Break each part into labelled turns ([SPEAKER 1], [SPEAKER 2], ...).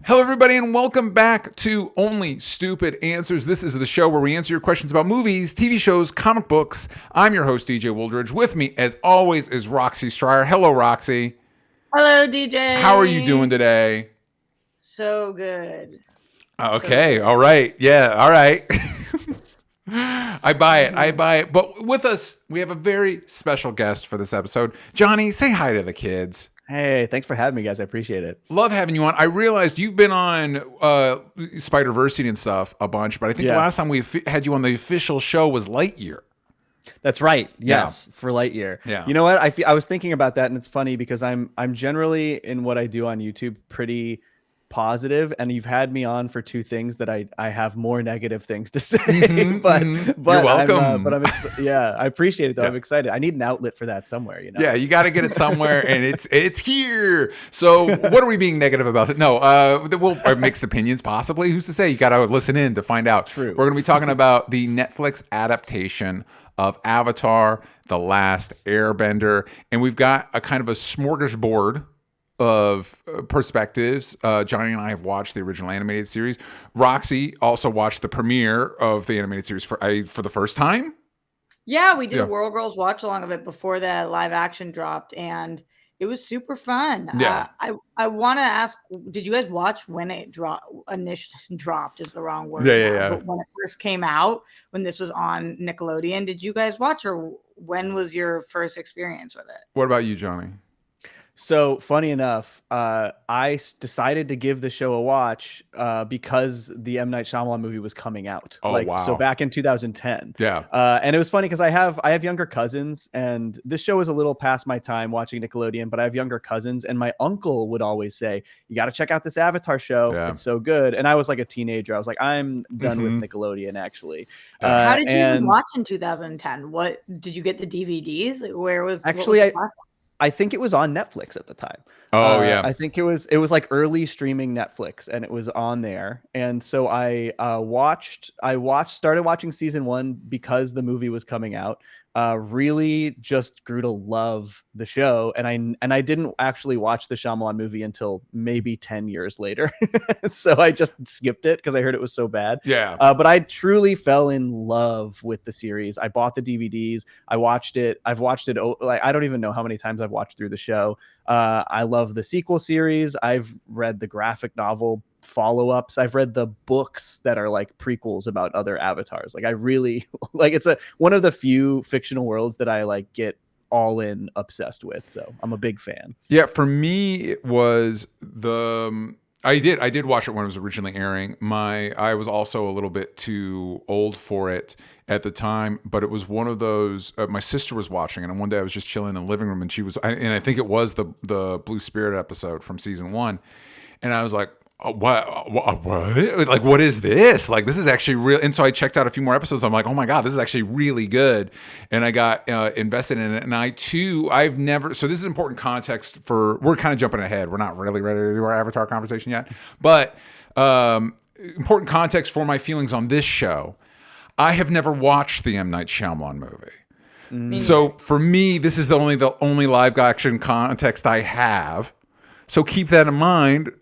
[SPEAKER 1] Hello, everybody, and welcome back to Only Stupid Answers. This is the show where we answer your questions about movies, TV shows, comic books. I'm your host, DJ Wooldridge. With me, as always, is Roxy Stryer. Hello, Roxy.
[SPEAKER 2] Hello, DJ.
[SPEAKER 1] How are you doing today?
[SPEAKER 2] So good.
[SPEAKER 1] Okay,
[SPEAKER 2] So good.
[SPEAKER 1] all right. Yeah, all right. I buy it. But with us, we have a very special guest for this episode. Johnny, say hi to the kids.
[SPEAKER 3] Hey, thanks for having me, guys. I appreciate it.
[SPEAKER 1] Love having you on. I realized you've been on Spider-Versity and stuff a bunch, but I think the last time we had you on the official show was Lightyear.
[SPEAKER 3] That's right. Yes, for Lightyear.
[SPEAKER 1] Yeah.
[SPEAKER 3] You know what? I was thinking about that, and it's funny because I'm generally in what I do on YouTube pretty positive, and you've had me on for two things that I have more negative things to say. But
[SPEAKER 1] you're welcome.
[SPEAKER 3] I appreciate it though. Yeah. I'm excited. I need an outlet for that somewhere. You know.
[SPEAKER 1] Yeah, you got to get it somewhere, and it's here. So what are we being negative about? No, we'll mixed opinions possibly. Who's to say? You got to listen in to find out.
[SPEAKER 3] True.
[SPEAKER 1] We're going to be talking about the Netflix adaptation of Avatar: The Last Airbender, and we've got a kind of a smorgasbord of perspectives. Johnny and I have watched the original animated series. Roxy also watched the premiere of the animated series for the first time.
[SPEAKER 2] Yeah, we did a World Girls watch along of it before the live action dropped, and it was super fun.
[SPEAKER 1] Yeah.
[SPEAKER 2] I want to ask, did you guys watch when it initially dropped is the wrong word.
[SPEAKER 1] Yeah.
[SPEAKER 2] But when it first came out, when this was on Nickelodeon, did you guys watch, or when was your first experience with it?
[SPEAKER 1] What about you, Johnny?
[SPEAKER 3] So funny enough, I decided to give the show a watch because the M. Night Shyamalan movie was coming out.
[SPEAKER 1] Oh, wow.
[SPEAKER 3] So back in 2010.
[SPEAKER 1] Yeah.
[SPEAKER 3] And it was funny because I have younger cousins, and this show was a little past my time watching Nickelodeon, but I have younger cousins, and my uncle would always say, you got to check out this Avatar show. Yeah. It's so good. And I was like a teenager. I was like, I'm done with Nickelodeon, actually.
[SPEAKER 2] How did you watch in 2010? What did you get the DVDs? Where was
[SPEAKER 3] actually I think it was on Netflix at the time.
[SPEAKER 1] Oh yeah.
[SPEAKER 3] I think it was like early streaming Netflix, and it was on there. And so I started watching season 1 because the movie was coming out. Really just grew to love the show, and I didn't actually watch the Shyamalan movie until maybe 10 years later. So I just skipped it because I heard it was so bad.
[SPEAKER 1] Yeah.
[SPEAKER 3] But I truly fell in love with the series. I bought the DVDs. I watched it. I've watched it like I don't even know how many times I've watched through the show. I love the sequel series. I've read the graphic novel follow-ups. I've read the books that are like prequels about other avatars. Like I really like it's one of the few fictional worlds that I like get all in obsessed with. So I'm a big fan.
[SPEAKER 1] Yeah, for me it was I did watch it when it was originally airing. I was also a little bit too old for it at the time, but it was one of those. My sister was watching it, and one day I was just chilling in the living room, and and I think it was the Blue Spirit episode from season 1, and I was like, what? Like, what is this? Like, this is actually real. And so I checked out a few more episodes. I'm like, oh my God, this is actually really good. And I got invested in it. And I've never, so this is important context we're kind of jumping ahead. We're not really ready to do our Avatar conversation yet, but important context for my feelings on this show. I have never watched the M. Night Shyamalan movie. So for me, this is the only live action context I have. So keep that in mind.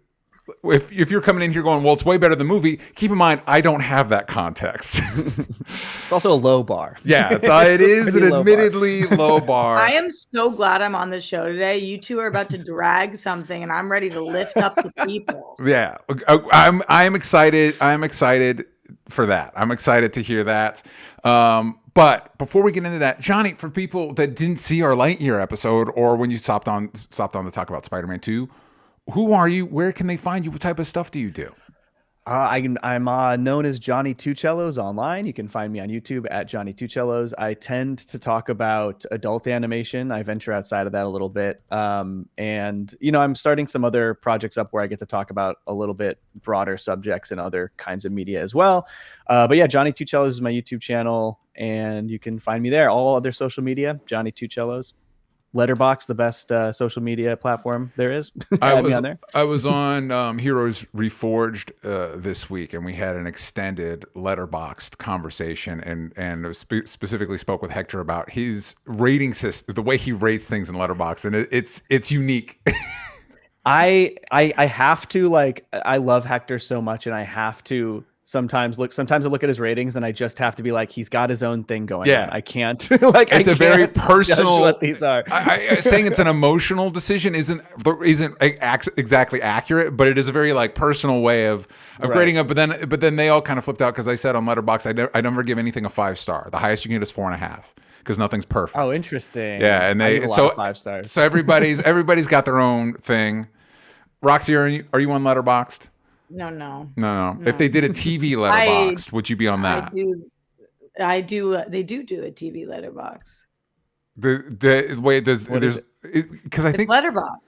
[SPEAKER 1] If you're coming in here going, well, it's way better than the movie, keep in mind, I don't have that context.
[SPEAKER 3] It's also a low bar.
[SPEAKER 1] Yeah, it is an admittedly low bar.
[SPEAKER 2] I am so glad I'm on the show today. You two are about to drag something, and I'm ready to lift up the people.
[SPEAKER 1] Yeah, I'm excited. I'm excited for that. I'm excited to hear that. But before we get into that, Johnny, for people that didn't see our Lightyear episode, or when you stopped on to talk about Spider-Man 2, who are you? Where can they find you? What type of stuff do you do?
[SPEAKER 3] I'm known as Johnny Two Cellos online. You can find me on YouTube at Johnny Two Cellos. I tend to talk about adult animation. I venture outside of that a little bit. And, I'm starting some other projects up where I get to talk about a little bit broader subjects and other kinds of media as well. But yeah, Johnny Two Cellos is my YouTube channel, and you can find me there. All other social media, Johnny Two Cellos. Letterboxd, the best social media platform there is.
[SPEAKER 1] I was on Heroes Reforged this week, and we had an extended Letterboxd conversation, and specifically spoke with Hector about his rating system, the way he rates things in Letterboxd, and it's unique.
[SPEAKER 3] I have to like I love Hector so much, and I have to sometimes I look at his ratings and I just have to be like, he's got his own thing going on. I can't like
[SPEAKER 1] It's
[SPEAKER 3] I
[SPEAKER 1] a very
[SPEAKER 3] can't
[SPEAKER 1] personal.
[SPEAKER 3] judge what these are.
[SPEAKER 1] Saying it's an emotional decision isn't exactly accurate, but it is a very like personal way of grading up. But then they all kind of flipped out because I said on Letterboxd I never give anything a 5-star. The highest you can get is 4.5 because nothing's perfect.
[SPEAKER 3] Oh, interesting.
[SPEAKER 1] Yeah, and
[SPEAKER 3] I
[SPEAKER 1] they
[SPEAKER 3] give a lot
[SPEAKER 1] so
[SPEAKER 3] of 5 stars.
[SPEAKER 1] So everybody's got their own thing. Roxy, are you on Letterboxd?
[SPEAKER 2] No.
[SPEAKER 1] If they did a TV Letterboxd, would you be on that?
[SPEAKER 2] I do. They do a TV letterbox.
[SPEAKER 1] The way it does, there's because I think
[SPEAKER 2] letterbox.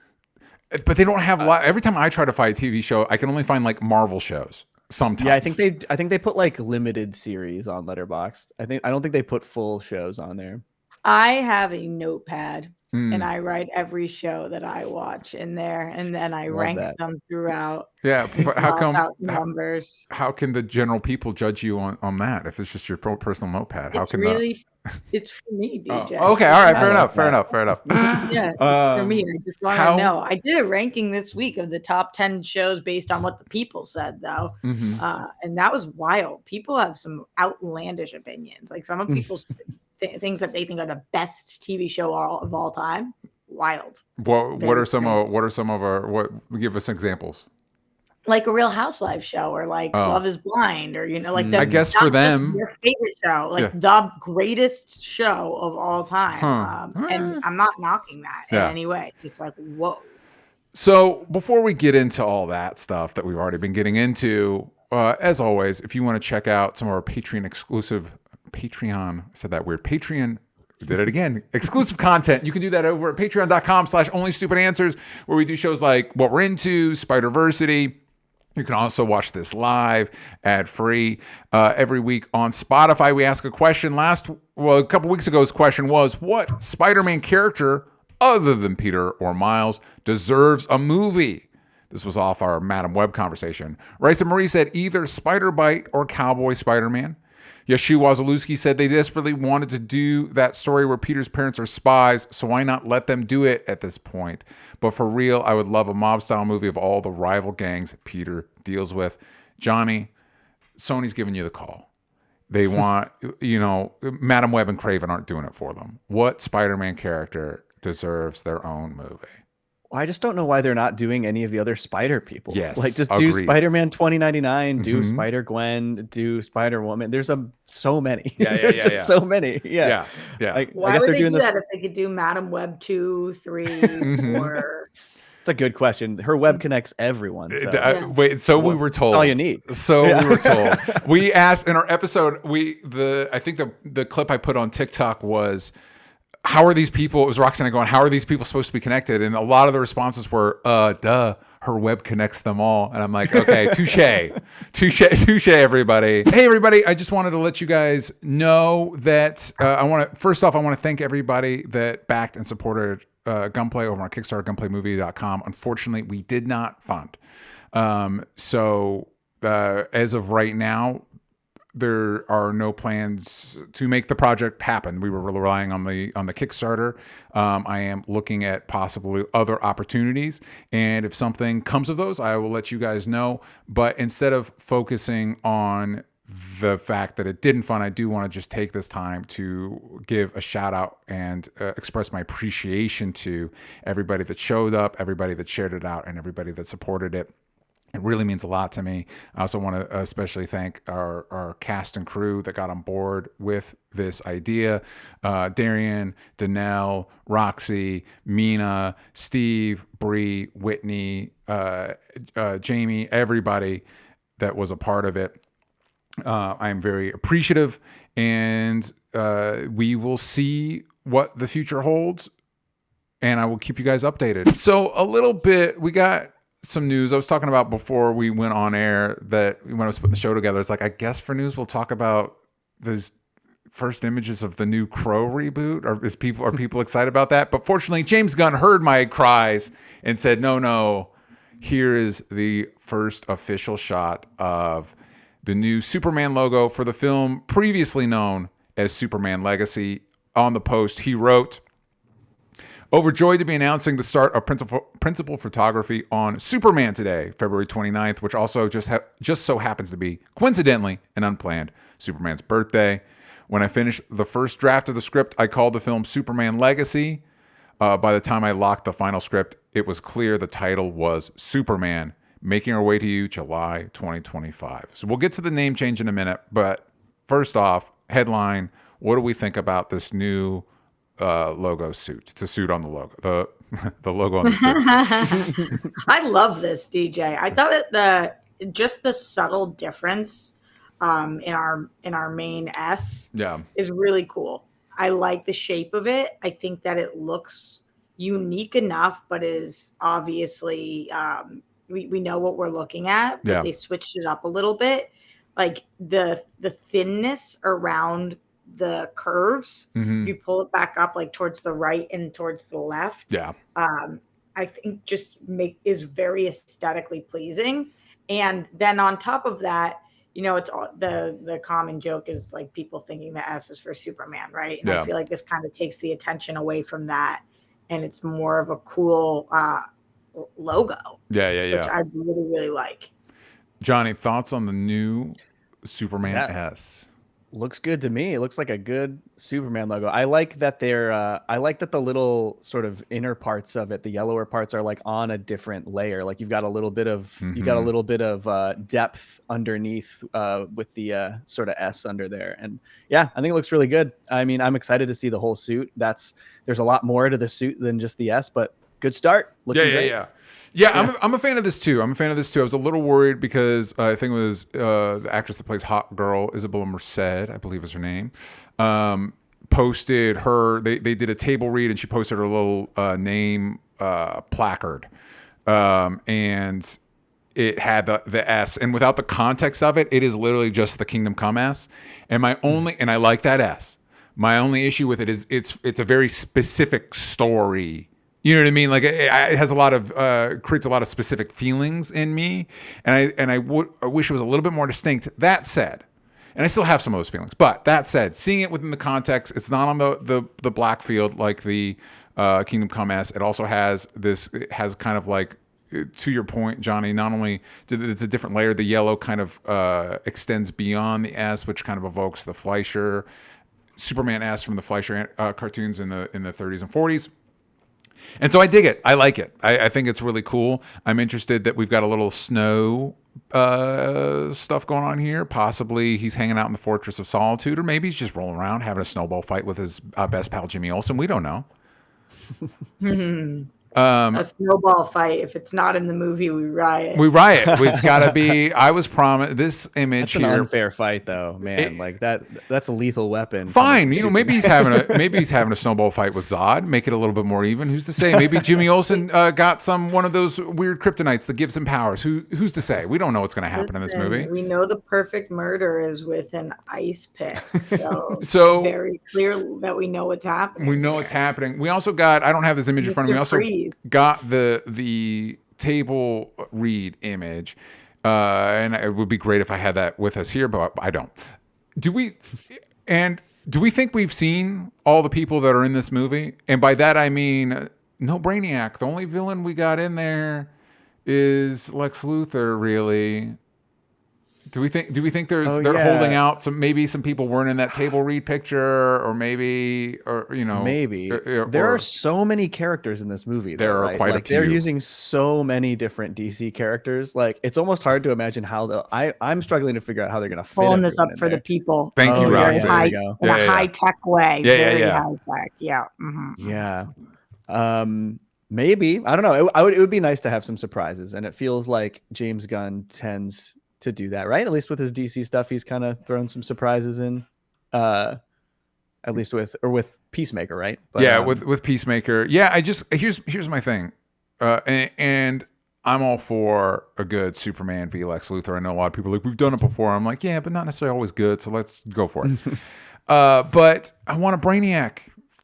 [SPEAKER 1] But they don't have every time I try to find a TV show, I can only find like Marvel shows. Sometimes.
[SPEAKER 3] Yeah, I think they put like limited series on Letterboxd. I don't think they put full shows on there.
[SPEAKER 2] I have a notepad and I write every show that I watch in there, and then I rank them throughout.
[SPEAKER 1] Yeah, but how come
[SPEAKER 2] numbers?
[SPEAKER 1] How can the general people judge you on that if it's just your personal notepad? How can
[SPEAKER 2] it's for me, DJ.
[SPEAKER 1] Oh, okay, all right, fair enough.
[SPEAKER 2] Yeah, for me. I just want to know. I did a ranking this week of the top 10 shows based on what the people said, though, and that was wild. People have some outlandish opinions. Like some of people's things that they think are the best TV show of all time. Wild.
[SPEAKER 1] What are some of our give us examples?
[SPEAKER 2] Like a Real Housewives show, or like Love is Blind, or like
[SPEAKER 1] I guess for them
[SPEAKER 2] your favorite show, like the greatest show of all time. And I'm not knocking that in any way. It's like, whoa. So
[SPEAKER 1] before we get into all that stuff that we've already been getting into, as always, if you want to check out some of our Patreon exclusive Patreon did it again. Exclusive content. You can do that over at patreon.com/onlystupidanswers, where we do shows like What We're Into, Spider-Versity. You can also watch this live, ad-free, every week on Spotify. We ask a question a couple weeks ago's question was, what Spider-Man character other than Peter or Miles deserves a movie? This was off our Madam Web conversation. Raisa Marie said either Spider-Bite or Cowboy Spider-Man. Yashu Wazalewski said they desperately wanted to do that story where Peter's parents are spies, so why not let them do it at this point? But for real, I would love a mob-style movie of all the rival gangs Peter deals with. Johnny, Sony's giving you the call. They want, Madam Web and Craven aren't doing it for them. What Spider-Man character deserves their own movie?
[SPEAKER 3] I just don't know why they're not doing any of the other Spider people.
[SPEAKER 1] Yes,
[SPEAKER 3] like just do Spider-Man 2099, do Spider-Gwen, do Spider-Woman. There's so many.
[SPEAKER 1] Yeah.
[SPEAKER 3] So many. Yeah.
[SPEAKER 2] Like, why would they do that if they could do Madam Web 2, 3, 4?
[SPEAKER 3] It's a good question. Her web connects everyone.
[SPEAKER 1] So. We were told.
[SPEAKER 3] That's all you need.
[SPEAKER 1] We were told. We asked in our episode. I think the clip I put on TikTok was, how are these people? It was Roxy and I going, how are these people supposed to be connected? And a lot of the responses were, duh, her web connects them all. And I'm like, okay, touche, everybody. Hey, everybody, I just wanted to let you guys know that I want to thank everybody that backed and supported Gunplay over on Kickstarter, gunplaymovie.com. Unfortunately, we did not fund. So as of right now, there are no plans to make the project happen. We were relying on the Kickstarter. I am looking at possibly other opportunities, and if something comes of those, I will let you guys know. But instead of focusing on the fact that it didn't fund, I do want to just take this time to give a shout out and express my appreciation to everybody that showed up, everybody that shared it out, and everybody that supported it. It really means a lot to me. I also want to especially thank our cast and crew that got on board with this idea. Darian, Danelle, Roxy, Mina, Steve, Bree, Whitney, Jamie, everybody that was a part of it. I am very appreciative, and we will see what the future holds, and I will keep you guys updated. So a little bit, we got some news. I was talking about before we went on air that when I was putting the show together, it's like, I guess for news, we'll talk about these first images of the new Crow reboot. Are people excited about that? But fortunately, James Gunn heard my cries and said, no, here is the first official shot of the new Superman logo for the film previously known as Superman Legacy. On the post, he wrote, Overjoyed to be announcing the start of principal photography on Superman today, February 29th, which also just so happens to be, coincidentally and unplanned, Superman's birthday. When I finished the first draft of the script, I called the film Superman Legacy. By the time I locked the final script, it was clear the title was Superman. Making our way to you, July 2025. So we'll get to the name change in a minute, but first off, headline, what do we think about this new logo suit? The suit on the logo, the logo on the suit.
[SPEAKER 2] I love this, DJ. I thought just the subtle difference in our main S is really cool. I like the shape of it. I think that it looks unique enough, but is obviously we know what we're looking at, but they switched it up a little bit. Like the thinness around the curves, if you pull it back up like towards the right and towards the left, I think just is very aesthetically pleasing. And then on top of that, you know, it's all, the common joke is like people thinking the S is for Superman, right? And I feel like this kind of takes the attention away from that, and it's more of a cool logo. Which I really, really like.
[SPEAKER 1] Johnny, thoughts on the new Superman S?
[SPEAKER 3] Looks good to me. It looks like a good Superman logo. I like that I like that the little sort of inner parts of it, the yellower parts, are like on a different layer. Like you've got a little bit of depth underneath with the sort of S under there. And yeah, I think it looks really good. I mean, I'm excited to see the whole suit. There's a lot more to the suit than just the S, but good start. Looking great.
[SPEAKER 1] Yeah, I'm a fan of this too. I was a little worried because I think it was the actress that plays Hot Girl, Isabella Merced, I believe is her name, posted her, they did a table read and she posted her little name placard. And it had the S, and without the context of it, it is literally just the Kingdom Come S. And and I like that S. My only issue with it is it's a very specific story. You know what I mean? Like it has a lot of creates a lot of specific feelings in me, and I wish it was a little bit more distinct. That said, and I still have some of those feelings, but that said, seeing it within the context, it's not on the black field like the Kingdom Come S. It also has it has kind of like, to your point, Johnny, not only it's a different layer, the yellow kind of extends beyond the S, which kind of evokes the Fleischer Superman S from the Fleischer cartoons in the 30s and 40s. And so I dig it. I like it. I think it's really cool. I'm interested that we've got a little snow stuff going on here. Possibly he's hanging out in the Fortress of Solitude, or maybe he's just rolling around having a snowball fight with his best pal Jimmy Olsen. We don't know.
[SPEAKER 2] A snowball fight. If it's not in the movie, we riot.
[SPEAKER 1] It's got to be. I was promised this image.
[SPEAKER 3] That's an unfair fight, though, man. Like that's a lethal weapon.
[SPEAKER 1] Fine, you know, maybe he's having a snowball fight with Zod. Make it a little bit more even. Who's to say? Maybe Jimmy Olsen got one of those weird kryptonites that gives him powers. Who's to say? We don't know what's going to happen in this movie.
[SPEAKER 2] We know the perfect murder is with an ice pick. So very clear that we know what's happening.
[SPEAKER 1] We know what's happening. We also got. I don't have this image in front of me. Also got the table read image, and it would be great if I had that with us here, but I don't. Do we think we've seen all the people that are in this movie? And by that I mean no Brainiac. The only villain we got in there is Lex Luthor, really. Do we think they're holding out maybe some people weren't in that table read picture, or maybe
[SPEAKER 3] there are so many characters in this movie.
[SPEAKER 1] There are quite a few.
[SPEAKER 3] They're using so many different DC characters. Like it's almost hard to imagine how I'm struggling to figure out how they're going to fit
[SPEAKER 2] pulling this up for the people.
[SPEAKER 1] Thank you, Roxy.
[SPEAKER 2] In a high tech way. Very high tech. Yeah. Mm-hmm.
[SPEAKER 3] Yeah. Maybe, I don't know. It would be nice to have some surprises, and it feels like James Gunn tends to do that, right? At least with his DC stuff, he's kind of thrown some surprises in, at least with Peacemaker, right?
[SPEAKER 1] But, with Peacemaker. Yeah, here's my thing, and I'm all for a good Superman v Lex Luthor. I know a lot of people are like, we've done it before. I'm like, yeah, but not necessarily always good. So let's go for it. But I want a Brainiac.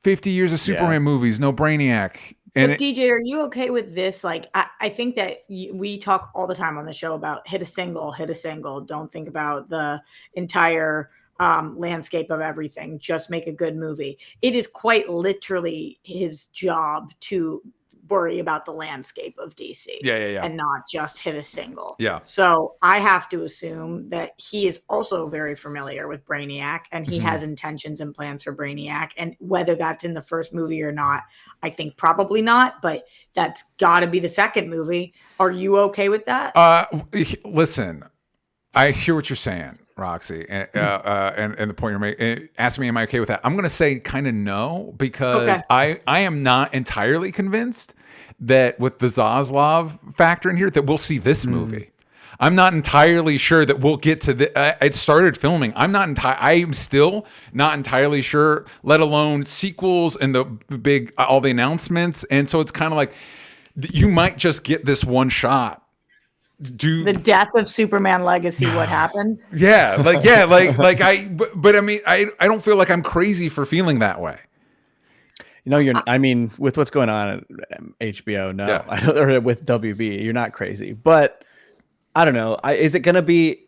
[SPEAKER 1] 50 years of Superman movies, no Brainiac.
[SPEAKER 2] But DJ, are you okay with this? Like, I think that we talk all the time on the show about hit a single. Don't think about the entire landscape of everything. Just make a good movie. It is quite literally his job to worry about the landscape of DC. And not just hit a single. So I have to assume that he is also very familiar with Brainiac, and he has intentions and plans for Brainiac. And whether that's in the first movie or not, I think probably not, but that's got to be the second movie. Are you okay with that?
[SPEAKER 1] Listen, I hear what you're saying, Roxy, and the point you're making. Asking me, am I okay with that? I'm going to say kind of no, because I am not entirely convinced that with the Zaslav factor in here that we'll see this movie. I'm not entirely sure that we'll get to the. It started filming. I'm still not entirely sure. Let alone sequels and the big all the announcements. And so it's kind of like you might just get this one shot. The
[SPEAKER 2] death of Superman Legacy. What happened?
[SPEAKER 1] But I mean, I don't feel like I'm crazy for feeling that way.
[SPEAKER 3] I mean, with what's going on at HBO, no, I don't, or with WB, you're not crazy, but I don't know. Is it going to be,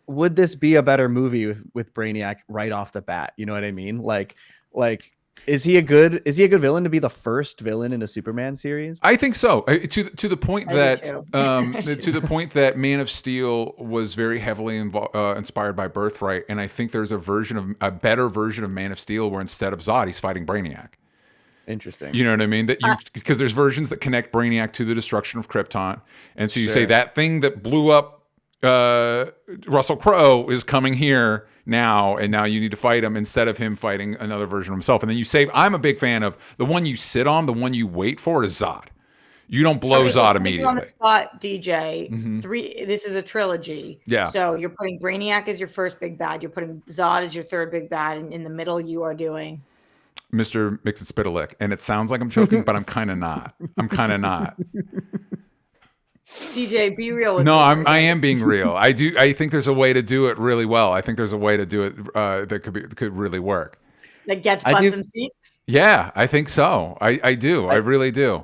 [SPEAKER 3] would this be a better movie with Brainiac right off the bat? You know what I mean? Like, is he a good villain to be the first villain in a Superman series?
[SPEAKER 1] I think so. To the point that to the point that Man of Steel was very heavily inspired by Birthright, and I think there's a better version of Man of Steel where instead of Zod, he's fighting Brainiac.
[SPEAKER 3] Interesting.
[SPEAKER 1] You know what I mean? Because there's versions that connect Brainiac to the destruction of Krypton, and so you say that thing that blew up Russell Crowe is coming here now, and now you need to fight him instead of him fighting another version of himself. And then you save. I'm a big fan of the one you sit on, the one you wait for is Zod. You don't blow Zod immediately.
[SPEAKER 2] On the spot, DJ. This is a trilogy. So you're putting Brainiac as your first big bad. You're putting Zod as your third big bad, and in the middle you are doing
[SPEAKER 1] Mr. Mix-It-Spit-A-Lick. And it sounds like I'm joking, but I'm kind of not.
[SPEAKER 2] DJ, be real with
[SPEAKER 1] me.
[SPEAKER 2] No,
[SPEAKER 1] I am being real. I think there's a way to do it really well. I think there's a way to do it that could really work.
[SPEAKER 2] That gets butts and seats?
[SPEAKER 1] Yeah, I think so. I do. I really do.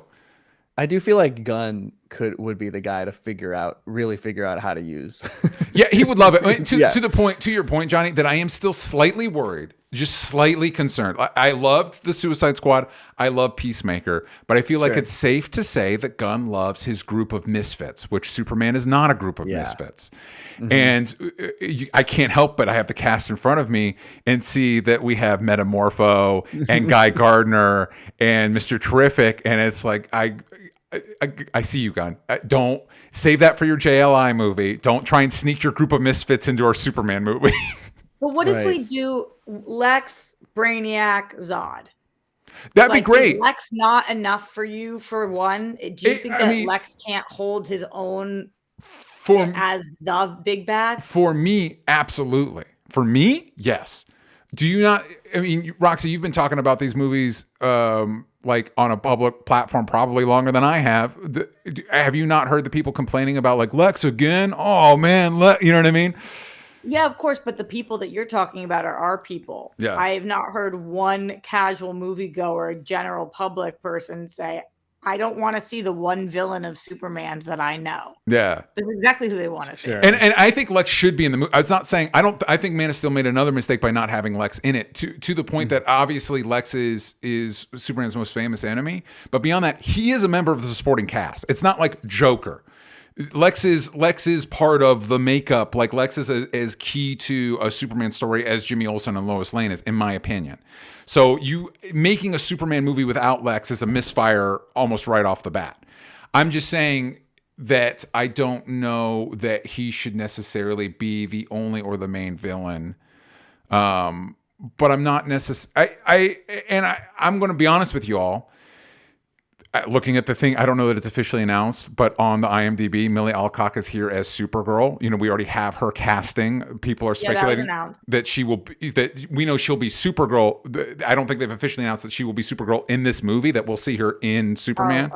[SPEAKER 3] I do feel like Gunn would be the guy to really figure out how to use.
[SPEAKER 1] Yeah, he would love it. I mean, to your point, Johnny, that I am still slightly worried, just slightly concerned. I loved the Suicide Squad. I love Peacemaker, but I feel like it's safe to say that Gunn loves his group of misfits, which Superman is not a group of misfits. And I can't help but I have the cast in front of me and see that we have Metamorpho and Guy Gardner and Mr. Terrific, and it's like I see you, Gunn. Don't save that for your JLI movie. Don't try and sneak your group of misfits into our Superman movie.
[SPEAKER 2] But what if we do Lex, Brainiac, Zod?
[SPEAKER 1] That'd be great.
[SPEAKER 2] Is Lex not enough for you for one? Do you think that Lex can't hold his own as the big bad? For
[SPEAKER 1] me, absolutely. For me, yes. Do you not? I mean, Roxy, you've been talking about these movies like on a public platform probably longer than I have. Have you not heard the people complaining about like Lex again? Oh man, you know what I mean?
[SPEAKER 2] Yeah, of course, but the people that you're talking about are our people.
[SPEAKER 1] Yeah.
[SPEAKER 2] I have not heard one casual moviegoer, general public person say, I don't want to see the one villain of Superman's that I know.
[SPEAKER 1] Yeah.
[SPEAKER 2] That's exactly who they want to see.
[SPEAKER 1] And I think Lex should be in the movie. It's not saying I think Man of Steel made another mistake by not having Lex in it to the point that obviously Lex is Superman's most famous enemy. But beyond that, he is a member of the supporting cast. It's not like Joker. Lex is part of the makeup. Like Lex is as key to a Superman story as Jimmy Olsen and Lois Lane is, in my opinion. So you making a Superman movie without Lex is a misfire almost right off the bat. I'm just saying that I don't know that he should necessarily be the only or the main villain. But I'm not necessarily. I'm going to be honest with you all. Looking at the thing, I don't know that it's officially announced, but on the IMDb, Millie Alcock is here as Supergirl. You know, we already have her casting. People are speculating that she will be, that we know she'll be Supergirl. I don't think they've officially announced that she will be Supergirl in this movie, that we'll see her in Superman.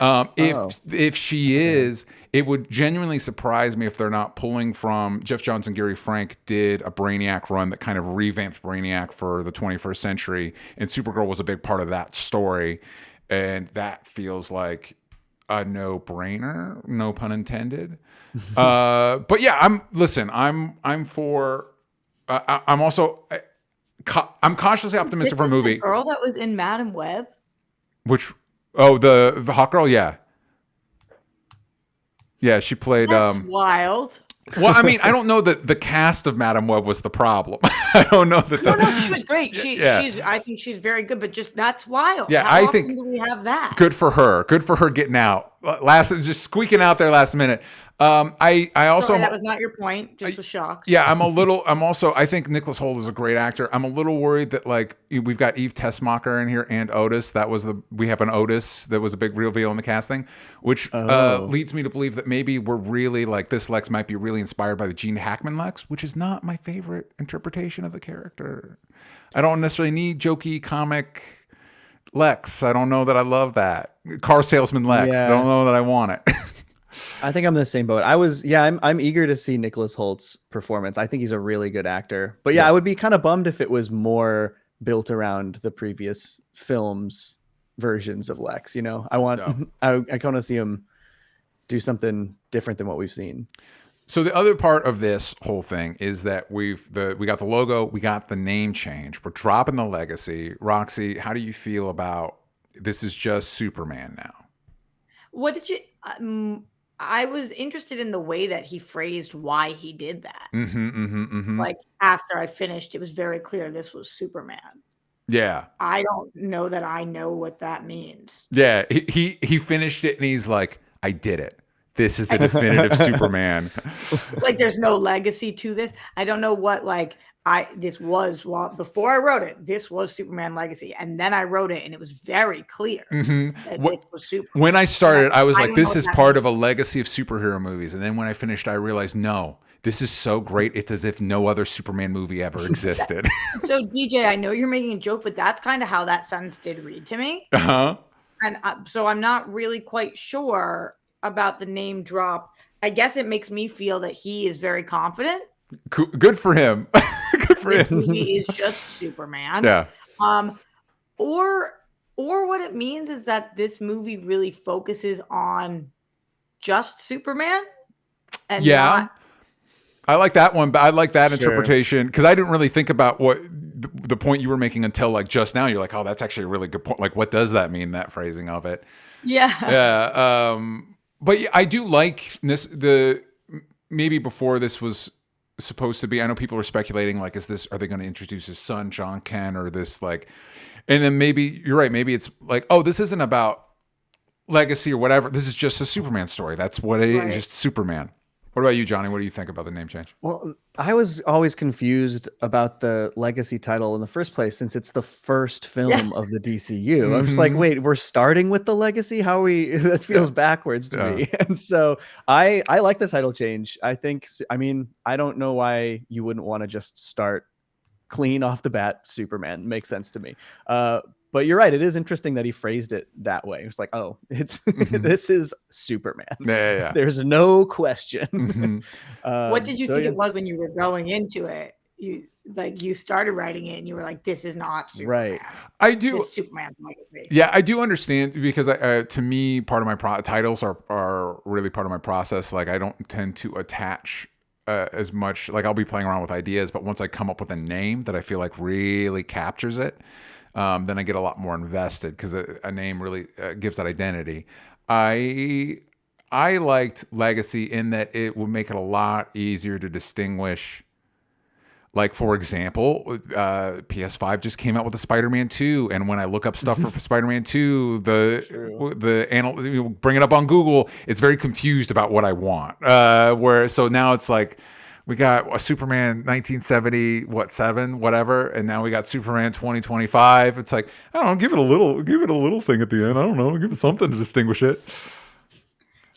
[SPEAKER 1] If she is, it would genuinely surprise me if they're not pulling from Jeff Johns and Gary Frank did a Brainiac run that kind of revamped Brainiac for the 21st century, and Supergirl was a big part of that story. And that feels like a no-brainer, no pun intended. But yeah, I'm for I'm also I'm cautiously optimistic for a movie.
[SPEAKER 2] The girl that was in Madam Web.
[SPEAKER 1] Which the hot girl, yeah. Yeah, she played
[SPEAKER 2] That's wild.
[SPEAKER 1] Well, I mean, I don't know that the cast of Madam Web was the problem. I don't know that.
[SPEAKER 2] No, she was great. She's. I think she's very good, but just that's wild.
[SPEAKER 1] Yeah,
[SPEAKER 2] How
[SPEAKER 1] I
[SPEAKER 2] often
[SPEAKER 1] think
[SPEAKER 2] do we have that?
[SPEAKER 1] Good for her. Good for her getting out just squeaking out there last minute. I also
[SPEAKER 2] Sorry, that was not your point. Just was shocked.
[SPEAKER 1] Yeah, I think Nicholas Hoult is a great actor. I'm a little worried that like we've got Eve Tessmacher in here and Otis. We have an Otis that was a big reveal in the casting, which leads me to believe that maybe we're really like this Lex might be really inspired by the Gene Hackman Lex, which is not my favorite interpretation of the character. I don't necessarily need jokey comic Lex. I don't know that I love that. Car salesman Lex.
[SPEAKER 3] Yeah.
[SPEAKER 1] I don't know that I want it.
[SPEAKER 3] I think I'm in the same boat. I'm eager to see Nicholas Holt's performance. I think he's a really good actor. But yeah, I would be kind of bummed if it was more built around the previous films versions of Lex. You know, I want to see him do something different than what we've seen.
[SPEAKER 1] So the other part of this whole thing is that we got the logo, we got the name change, we're dropping the legacy. Roxy, how do you feel about this? Is just Superman now?
[SPEAKER 2] What did you? I was interested in the way that he phrased why he did that. Like after I finished, it was very clear this was Superman.
[SPEAKER 1] Yeah.
[SPEAKER 2] I don't know that I know what that means.
[SPEAKER 1] Yeah, he finished it and he's like, I did it. This is the definitive Superman.
[SPEAKER 2] Like there's no legacy to this. I don't know what before I wrote it, this was Superman Legacy. And then I wrote it and it was very clear that this was Superman.
[SPEAKER 1] When I started, I was like, this is part of a legacy of superhero movies. And then when I finished, I realized, no, this is so great. It's as if no other Superman movie ever existed.
[SPEAKER 2] So DJ, I know you're making a joke, but that's kind of how that sentence did read to me. And so I'm not really quite sure about the name drop. I guess it makes me feel that he is very confident.
[SPEAKER 1] Good for him. Good for
[SPEAKER 2] this
[SPEAKER 1] him.
[SPEAKER 2] movie is just Superman.
[SPEAKER 1] Yeah.
[SPEAKER 2] Or what it means is that this movie really focuses on just Superman. And
[SPEAKER 1] I like that one, but I like that interpretation because I didn't really think about what the point you were making until like just now. You're like, oh, that's actually a really good point. Like, what does that mean? That phrasing of it.
[SPEAKER 2] Yeah.
[SPEAKER 1] Yeah. But I do like this. Maybe before this was supposed to be, I know people are speculating like, are they going to introduce his son, John Kent, or this like, and then maybe you're right. Maybe it's like, oh, this isn't about legacy or whatever. This is just a Superman story. That's what it is. Just Superman. What about you, Johnny? What do you think about the name change?
[SPEAKER 3] Well, I was always confused about the legacy title in the first place, since it's the first film of the DCU. I'm just like, wait, we're starting with the legacy? How are we? That feels backwards to me. And so I like the title change. I don't know why you wouldn't want to just start clean off the bat. Superman makes sense to me. But you're right. It is interesting that he phrased it that way. It's like, oh, it's this is Superman.
[SPEAKER 1] Yeah.
[SPEAKER 3] There's no question.
[SPEAKER 2] What did you think it was when you were going into it? You started writing it and you were like, this is not Superman.
[SPEAKER 3] Right.
[SPEAKER 1] I do.
[SPEAKER 2] It's Superman's legacy.
[SPEAKER 1] Yeah, I do understand because to me, part of my titles are really part of my process. Like I don't tend to attach as much. Like I'll be playing around with ideas, but once I come up with a name that I feel like really captures it, then I get a lot more invested because a name really gives that identity. I liked Legacy in that it would make it a lot easier to distinguish. Like, for example, PS5 just came out with a Spider-Man 2, and when I look up stuff for Spider-Man 2, bring it up on Google, it's very confused about what I want. So now it's like, we got a Superman 1970, whatever, and now we got Superman 2025. It's like, I don't know, give it a little thing at the end. I don't know, give it something to distinguish it.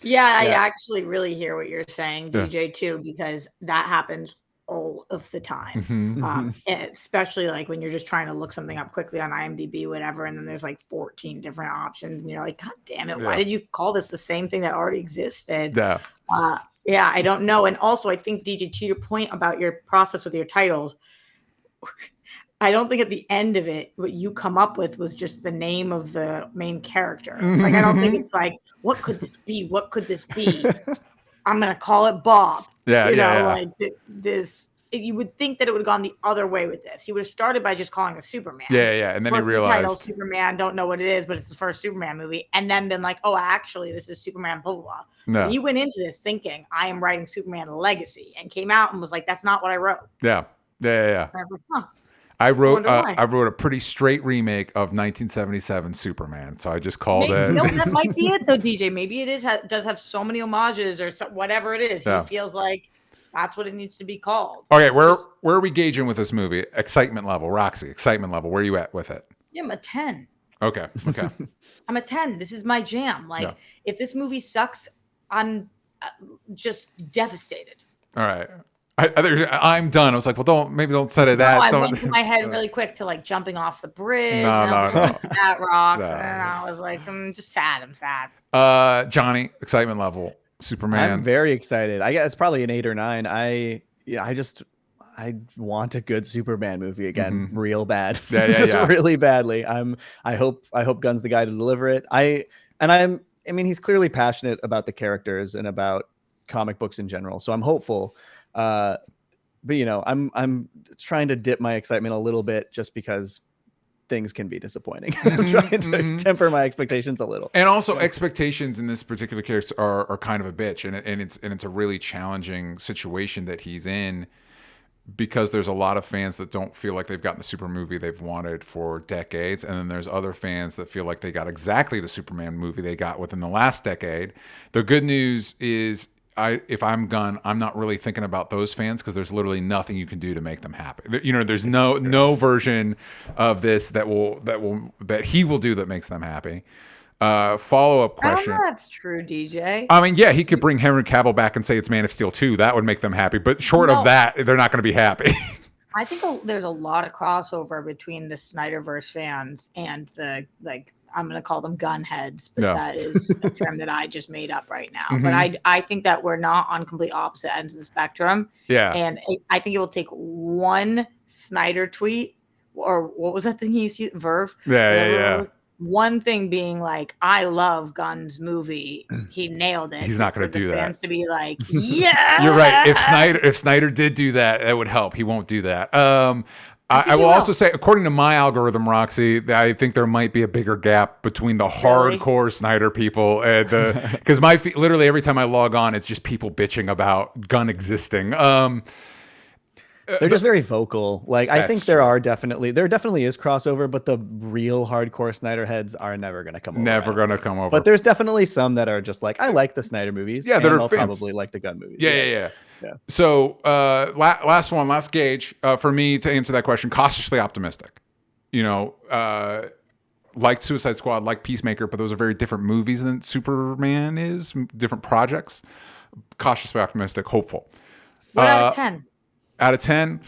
[SPEAKER 2] Yeah, I actually really hear what you're saying, DJ, too, because that happens all of the time. Especially like when you're just trying to look something up quickly on IMDb, whatever, and then there's like 14 different options, and you're like, God damn it, why did you call this the same thing that already existed? Yeah, I don't know. And also, I think, DJ, to your point about your process with your titles, I don't think at the end of it, what you come up with was just the name of the main character. Like, I don't think it's like, what could this be? What could this be? I'm going to call it Bob.
[SPEAKER 1] Yeah,
[SPEAKER 2] like this. you would think that it would have gone the other way with this. He would have started by just calling it Superman.
[SPEAKER 1] Yeah. And then he realized
[SPEAKER 2] title, Superman, don't know what it is, but it's the first Superman movie. And then been like, oh, actually, this is Superman, blah, blah, blah.
[SPEAKER 1] No.
[SPEAKER 2] He went into this thinking, I am writing Superman Legacy, and came out and was like, that's not what I wrote.
[SPEAKER 1] Yeah.
[SPEAKER 2] And I was like, huh.
[SPEAKER 1] I wrote a pretty straight remake of 1977 Superman, so I just called it.
[SPEAKER 2] No, that might be it though, DJ. Maybe it does have so many homages or whatever it is.
[SPEAKER 1] Yeah.
[SPEAKER 2] He feels like that's what it needs to be called.
[SPEAKER 1] Okay, where are we gauging with this movie? Excitement level, Roxy. Excitement level. Where are you at with it?
[SPEAKER 2] Yeah, I'm a 10.
[SPEAKER 1] Okay.
[SPEAKER 2] I'm a 10. This is my jam. Like, if this movie sucks, I'm just devastated.
[SPEAKER 1] All right. I'm done. I was like, well, don't say that.
[SPEAKER 2] I went to my head really quick to like jumping off the bridge. That rocks. And I was like, I'm just sad. I'm sad.
[SPEAKER 1] Johnny, excitement level, Superman.
[SPEAKER 3] I'm very excited. I guess it's probably an 8 or 9. I want a good Superman movie again, real bad. Really badly. I hope Gunn's the guy to deliver it. I mean, he's clearly passionate about the characters and about comic books in general. So I'm hopeful. But I'm trying to dip my excitement a little bit just because things can be disappointing. I'm trying to temper my expectations a little.
[SPEAKER 1] And also expectations in this particular case are kind of a bitch. And it's a really challenging situation that he's in, because there's a lot of fans that don't feel like they've gotten the super movie they've wanted for decades. And then there's other fans that feel like they got exactly the Superman movie they got within the last decade. The good news is, if I'm Gunn, I'm not really thinking about those fans, because there's literally nothing you can do to make them happy. There's no version of this that he will do that makes them happy. Follow-up question.
[SPEAKER 2] I don't know if that's true, DJ.
[SPEAKER 1] I mean, yeah, he could bring Henry Cavill back and say it's Man of Steel 2. That would make them happy. But short of that, they're not going to be happy.
[SPEAKER 2] I think there's a lot of crossover between the Snyderverse fans and the, like, I'm going to call them gun heads, but that is a term that I just made up right now. But I think that we're not on complete opposite ends of the spectrum.
[SPEAKER 1] Yeah.
[SPEAKER 2] And I think it will take one Snyder tweet, or what was that thing he used to use? Verve?
[SPEAKER 1] Yeah.
[SPEAKER 2] One thing being like, I love Gunn's movie. He nailed it.
[SPEAKER 1] He's not going to do that.
[SPEAKER 2] Fans to be like, yeah.
[SPEAKER 1] You're right. If Snyder did do that, that would help. He won't do that. I will also say, according to my algorithm, Roxy, I think there might be a bigger gap between the hardcore Snyder people and because literally every time I log on, it's just people bitching about Gunn existing.
[SPEAKER 3] They're just very vocal. Like, I think there definitely is crossover, but the real hardcore Snyder heads are never going to come over.
[SPEAKER 1] Never going to come over.
[SPEAKER 3] But there's definitely some that are just like, I like the Snyder movies.
[SPEAKER 1] Yeah,
[SPEAKER 3] they'll probably like the Gunn movies.
[SPEAKER 1] Yeah. So last gauge for me to answer that question, cautiously optimistic. Like Suicide Squad, like Peacemaker, but those are very different movies than Superman is, different projects. Cautiously optimistic, hopeful.
[SPEAKER 2] What out of 10?
[SPEAKER 1] Out of 10,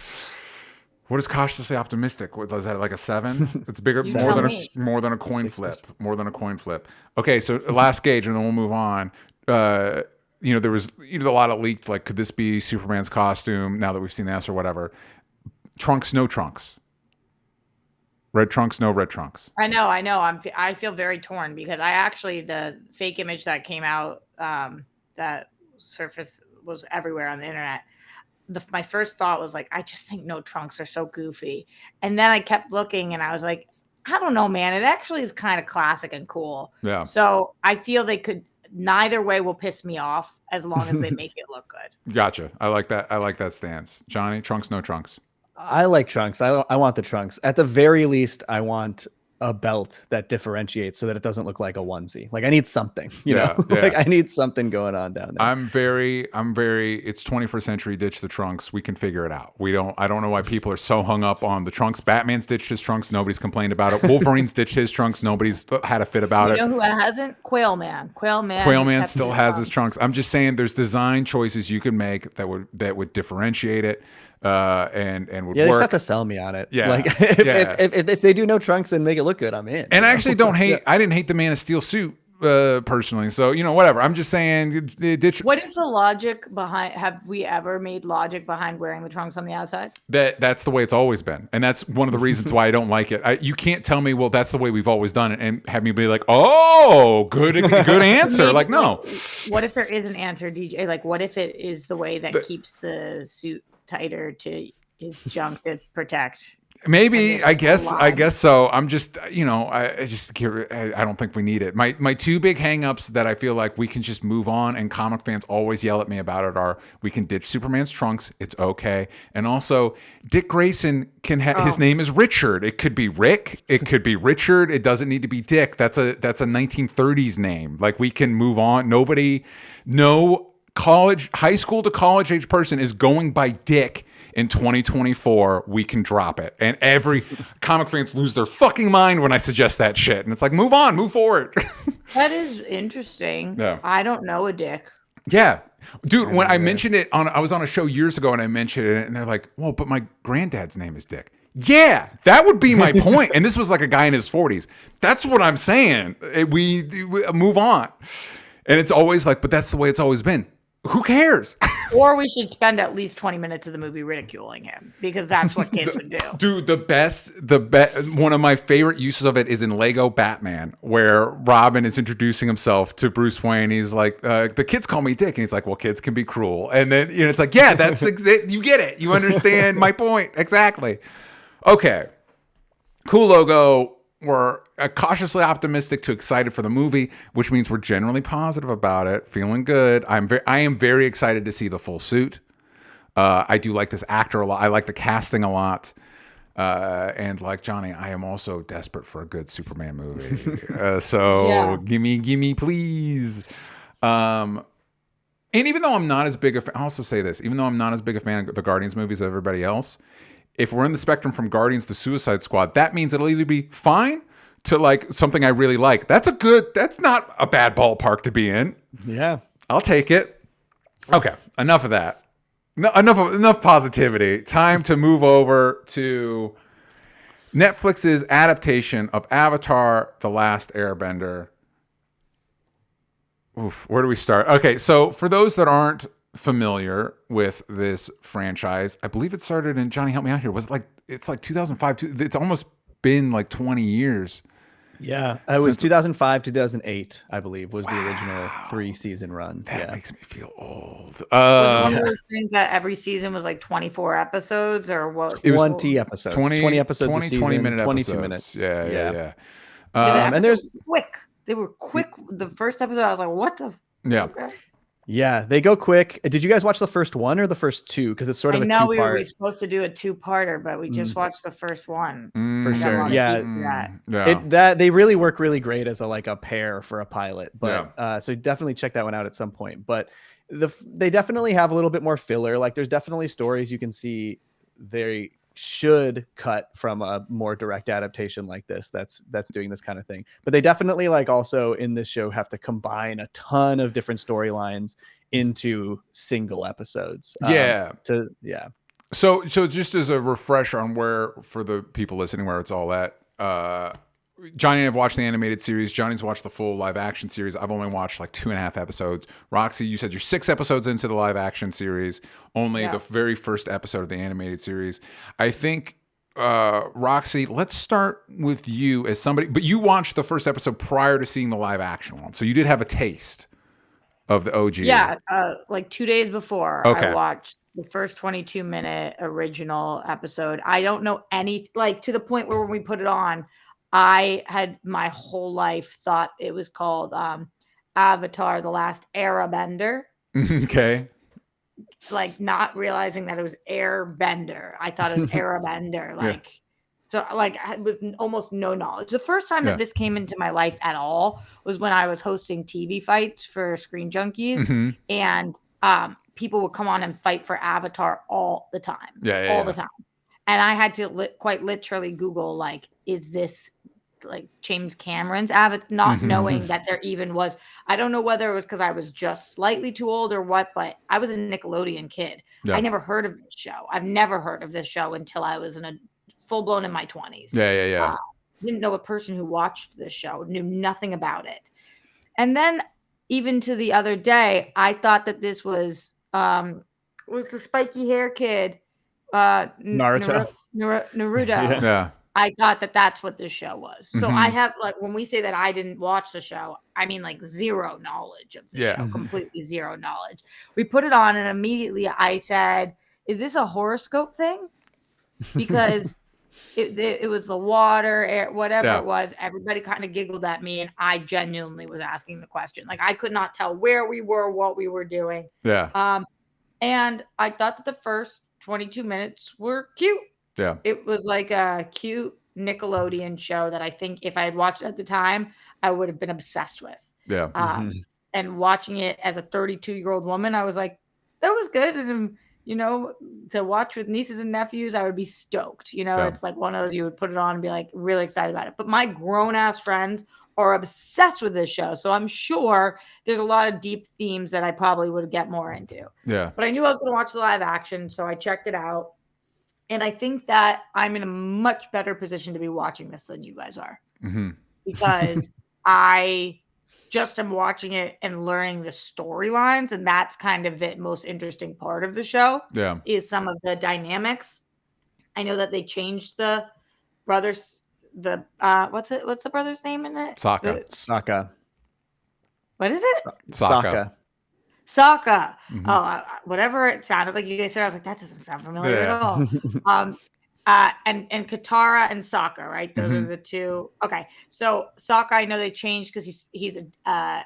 [SPEAKER 1] what is cautiously optimistic? Is that like a 7? It's bigger, more than a coin flip. More than a coin flip. Okay, so last gauge, and then we'll move on. There was a lot of leaked, like, could this be Superman's costume now that we've seen this or whatever? Trunks, no trunks. Red trunks, no red trunks.
[SPEAKER 2] I know. I feel very torn, because the fake image that came out that surfaced was everywhere on the internet. My first thought was like, I just think no trunks are so goofy. And then I kept looking and I was like, I don't know, man. It actually is kind of classic and cool.
[SPEAKER 1] Yeah.
[SPEAKER 2] So I feel neither way will piss me off as long as they make it look good.
[SPEAKER 1] Gotcha. I like that stance. Johnny, trunks, no trunks.
[SPEAKER 3] I like trunks. I want the trunks. At the very least, I want a belt that differentiates so that it doesn't look like a onesie. Like, I need something, you know, like I need something going on down there.
[SPEAKER 1] I'm very, it's 21st century, ditch the trunks. We can figure it out. I don't know why people are so hung up on the trunks. Batman's ditched his trunks. Nobody's complained about it. Wolverine's ditched his trunks. Nobody's had a fit about it.
[SPEAKER 2] You know who hasn't? Quail Man
[SPEAKER 1] still has his trunks. I'm just saying there's design choices you can make that would differentiate it. And would work.
[SPEAKER 3] They just have to sell me on it.
[SPEAKER 1] Yeah,
[SPEAKER 3] like if they do no trunks and make it look good, I'm in.
[SPEAKER 1] And I actually don't hate. I didn't hate the Man of Steel suit personally. So, whatever. I'm just saying,
[SPEAKER 2] what is the logic behind, have we ever made logic behind wearing the trunks on the outside?
[SPEAKER 1] That's the way it's always been. And that's one of the reasons why I don't like it. You can't tell me, well, that's the way we've always done it, and have me be like, oh, good answer.
[SPEAKER 2] Maybe,
[SPEAKER 1] like, no.
[SPEAKER 2] What if there is an answer, DJ? Like, what if it is the way that keeps the suit tighter to his junk to protect?
[SPEAKER 1] Maybe, I guess so. I'm just, I don't think we need it. My two big hangups that I feel like we can just move on, and comic fans always yell at me about it, are we can ditch Superman's trunks. It's okay. And also, Dick Grayson his name is Richard. It could be Rick. It could be Richard. It doesn't need to be Dick. That's a 1930s name. Like, we can move on. No high school to college age person is going by Dick. In 2024, we can drop it. And every comic fans lose their fucking mind when I suggest that shit. And it's like, move on, move forward.
[SPEAKER 2] That is interesting. Yeah. I don't know a Dick.
[SPEAKER 1] Yeah. Dude, when I mentioned it, I was on a show years ago and I mentioned it, and they're like, well, but my granddad's name is Dick. Yeah, that would be my point. And this was like a guy in his 40s. That's what I'm saying. We move on. And it's always like, but that's the way it's always been. Who cares?
[SPEAKER 2] Or we should spend at least 20 minutes of the movie ridiculing him, because that's what kids would do.
[SPEAKER 1] Dude, one of my favorite uses of it is in Lego Batman, where Robin is introducing himself to Bruce Wayne. He's like, the kids call me Dick. And he's like, well, kids can be cruel. And then, it's like, yeah, you get it. You understand my point. Exactly. Okay. Cool logo. We're cautiously optimistic to excited for the movie, which means we're generally positive about it, feeling good. I am very excited to see the full suit. I do like this actor a lot. I like the casting a lot. And like Johnny, I am also desperate for a good Superman movie. Gimme, please. And even though I'm not as big a fan, I'll also say this, even though I'm not as big a fan of the Guardians movies as everybody else, if we're in the spectrum from Guardians to Suicide Squad, that means it'll either be fine to like something I really like. That's not a bad ballpark to be in.
[SPEAKER 3] Yeah.
[SPEAKER 1] I'll take it. Okay. Enough of that. Enough positivity. Time to move over to Netflix's adaptation of Avatar: The Last Airbender. Oof, where do we start? Okay. So for those that aren't familiar with this franchise, I believe it started in, Johnny, help me out here, it's like 2005, it's almost been like 20 years.
[SPEAKER 3] Yeah, it was 2005, 2008, I believe, was the original 3-season run.
[SPEAKER 1] That makes me feel old.
[SPEAKER 2] Was one of those things that every season was like 24 episodes, or what?
[SPEAKER 3] It was 20 episodes. 20 episodes
[SPEAKER 1] 20,
[SPEAKER 3] a season,
[SPEAKER 1] 20-minute
[SPEAKER 3] 22
[SPEAKER 1] episodes.
[SPEAKER 3] minutes.
[SPEAKER 1] Yeah.
[SPEAKER 3] And there's
[SPEAKER 2] quick. They were quick. The first episode, I was like, what the?
[SPEAKER 1] Yeah.
[SPEAKER 2] Okay.
[SPEAKER 3] Yeah, they go quick. Did you guys watch the first one or the first two? Because it's sort of a two-part.
[SPEAKER 2] we were supposed to do a two-parter, but we just watched the first one.
[SPEAKER 3] For sure. Yeah. They really work really great as a pair for a pilot. But so definitely check that one out at some point. But they definitely have a little bit more filler. Like, there's definitely stories you can see they should cut from a more direct adaptation like this that's doing this kind of thing, but they definitely also in this show have to combine a ton of different storylines into single episodes.
[SPEAKER 1] So just as a refresher on where, for the people listening, where it's all at, Johnny and I have watched the animated series. Johnny's watched the full live action series. I've only watched like 2.5 episodes. Roxy, you said you're 6 episodes into the live action series. Only the very first episode of the animated series. I think, Roxy, let's start with you as somebody, but you watched the first episode prior to seeing the live action one. So you did have a taste of the OG.
[SPEAKER 2] Yeah. Like 2 days before I watched the first 22-minute original episode. I don't know to the point where when we put it on, I had my whole life thought it was called Avatar: The Last Airbender.
[SPEAKER 1] Okay.
[SPEAKER 2] Like, not realizing that it was Airbender. I thought it was Airbender. So with almost no knowledge. The first time that this came into my life at all was when I was hosting TV fights for Screen Junkies. And people would come on and fight for Avatar all the time. All the time. And I had to quite literally Google, is this James Cameron's Avatar, not knowing that there even was. I don't know whether it was because I was just slightly too old or what, but I was a Nickelodeon kid. Yeah. I never heard of this show. I've never heard of this show until I was full blown in my 20s.
[SPEAKER 1] Yeah.
[SPEAKER 2] Didn't know a person who watched this show, knew nothing about it. And then even to the other day, I thought that this was the spiky hair kid,
[SPEAKER 3] Naruto.
[SPEAKER 2] Naruto.
[SPEAKER 1] Yeah.
[SPEAKER 2] I thought that that's what this show was. So I have, like, when we say that I didn't watch the show, I mean like zero knowledge of the show, completely zero knowledge. We put it on and immediately I said, is this a horoscope thing? Because it was the water, air, whatever it was. Everybody kind of giggled at me, and I genuinely was asking the question. Like, I could not tell where we were, what we were doing.
[SPEAKER 1] Yeah.
[SPEAKER 2] And I thought that the first 22 minutes were cute.
[SPEAKER 1] Yeah.
[SPEAKER 2] It was like a cute Nickelodeon show that I think if I had watched it at the time, I would have been obsessed with.
[SPEAKER 1] Yeah.
[SPEAKER 2] And watching it as a 32-year-old woman, I was like, that was good. And, you know, to watch with nieces and nephews, I would be stoked. You know, it's like one of those you would put it on and be like really excited about it. But my grown-ass friends are obsessed with this show. So I'm sure there's a lot of deep themes that I probably would get more into.
[SPEAKER 1] Yeah.
[SPEAKER 2] But I knew I was going to watch the live action, so I checked it out. And I think that I'm in a much better position to be watching this than you guys are. Because I just am watching it and learning the storylines. And that's kind of the most interesting part of the show.
[SPEAKER 1] Yeah.
[SPEAKER 2] Is some of the dynamics. I know that they changed the brothers. What's the brother's name in it?
[SPEAKER 3] Sokka.
[SPEAKER 2] What is it?
[SPEAKER 3] Sokka.
[SPEAKER 2] Sokka. Oh, whatever it sounded like you guys said, I was like, that doesn't sound familiar at all. And Katara and Sokka, right? Those are the two. Okay, so Sokka, I know they changed because he's a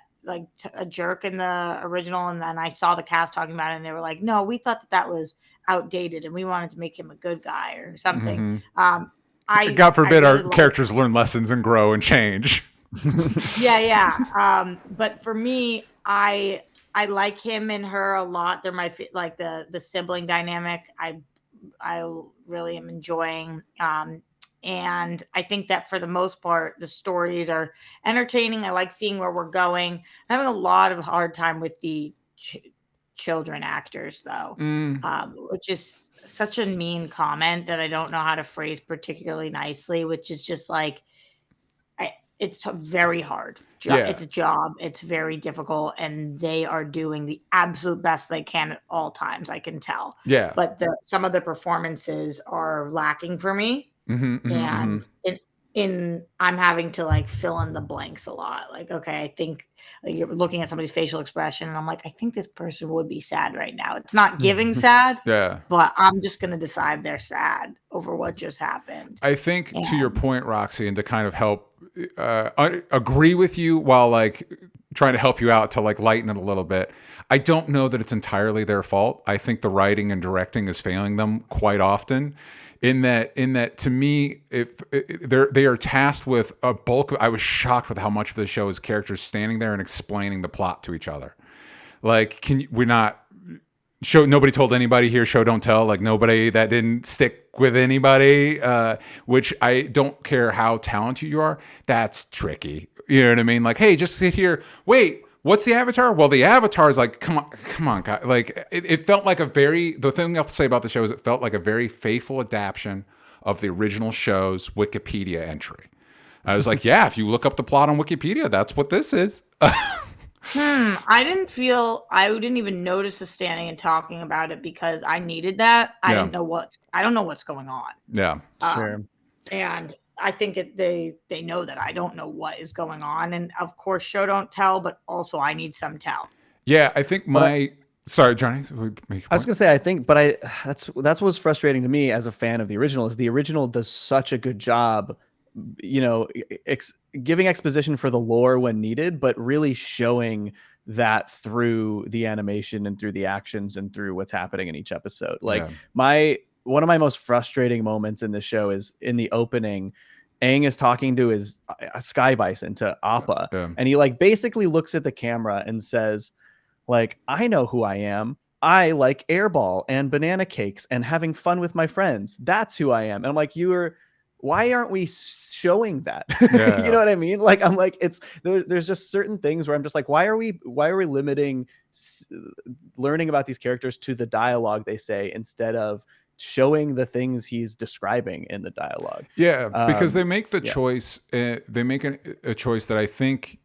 [SPEAKER 2] jerk in the original, and then I saw the cast talking about it, and they were like, no, we thought that was outdated, and we wanted to make him a good guy or something.
[SPEAKER 1] God forbid our characters learn lessons and grow and change.
[SPEAKER 2] But for me, I like him and her a lot. They're my like the sibling dynamic. I really am enjoying. And I think that for the most part, the stories are entertaining. I like seeing where we're going. I'm having a lot of hard time with the children actors, though, which is such a mean comment that I don't know how to phrase particularly nicely, which is just like, it's very hard. It's a job. It's very difficult. And they are doing the absolute best they can at all times, I can tell.
[SPEAKER 1] Yeah.
[SPEAKER 2] But some of the performances are lacking for me. And I'm having to like fill in the blanks a lot. Like, okay, I think like you're looking at somebody's facial expression and I'm like, I think this person would be sad right now. It's not giving sad, but I'm just going to decide they're sad over what just happened.
[SPEAKER 1] I think to your point, Roxy, and to kind of help agree with you while like trying to help you out to like lighten it a little bit. I don't know that it's entirely their fault. I think the writing and directing is failing them quite often. In that, to me, they are tasked with a bulk of. I was shocked with how much of the show is characters standing there and explaining the plot to each other. Like, nobody told anybody here. Show don't tell. Like nobody that didn't stick with anybody. Which I don't care how talented you are. That's tricky. You know what I mean? Like, hey, just sit here. Wait. What's the Avatar? Well, the Avatar is like, come on, guys. Like, it felt like the thing I have to say about the show is it felt like a very faithful adaptation of the original show's Wikipedia entry. I was like, yeah, if you look up the plot on Wikipedia, that's what this is.
[SPEAKER 2] I didn't even notice the standing and talking about it because I needed that. I don't know what's going on.
[SPEAKER 3] Yeah, sure.
[SPEAKER 2] And I think they know that I don't know what is going on. And of course, show don't tell, but also I need some tell.
[SPEAKER 1] Yeah, I think sorry, Johnny.
[SPEAKER 3] I was gonna say, I think, but that's what's frustrating to me as a fan of the original is the original does such a good job, you know, giving exposition for the lore when needed, but really showing that through the animation and through the actions and through what's happening in each episode. Like one of my most frustrating moments in the show is in the opening. Aang is talking to his Sky Bison, to Appa, and he like basically looks at the camera and says, like, I know who I am. I like airball and banana cakes and having fun with my friends. That's who I am. And I'm like, why aren't we showing that? You know what I mean? Like, I'm like, there's just certain things where I'm just like, why are we limiting learning about these characters to the dialogue they say instead of showing the things he's describing in the dialogue?
[SPEAKER 1] Yeah, because they make the choice. They make a choice that I think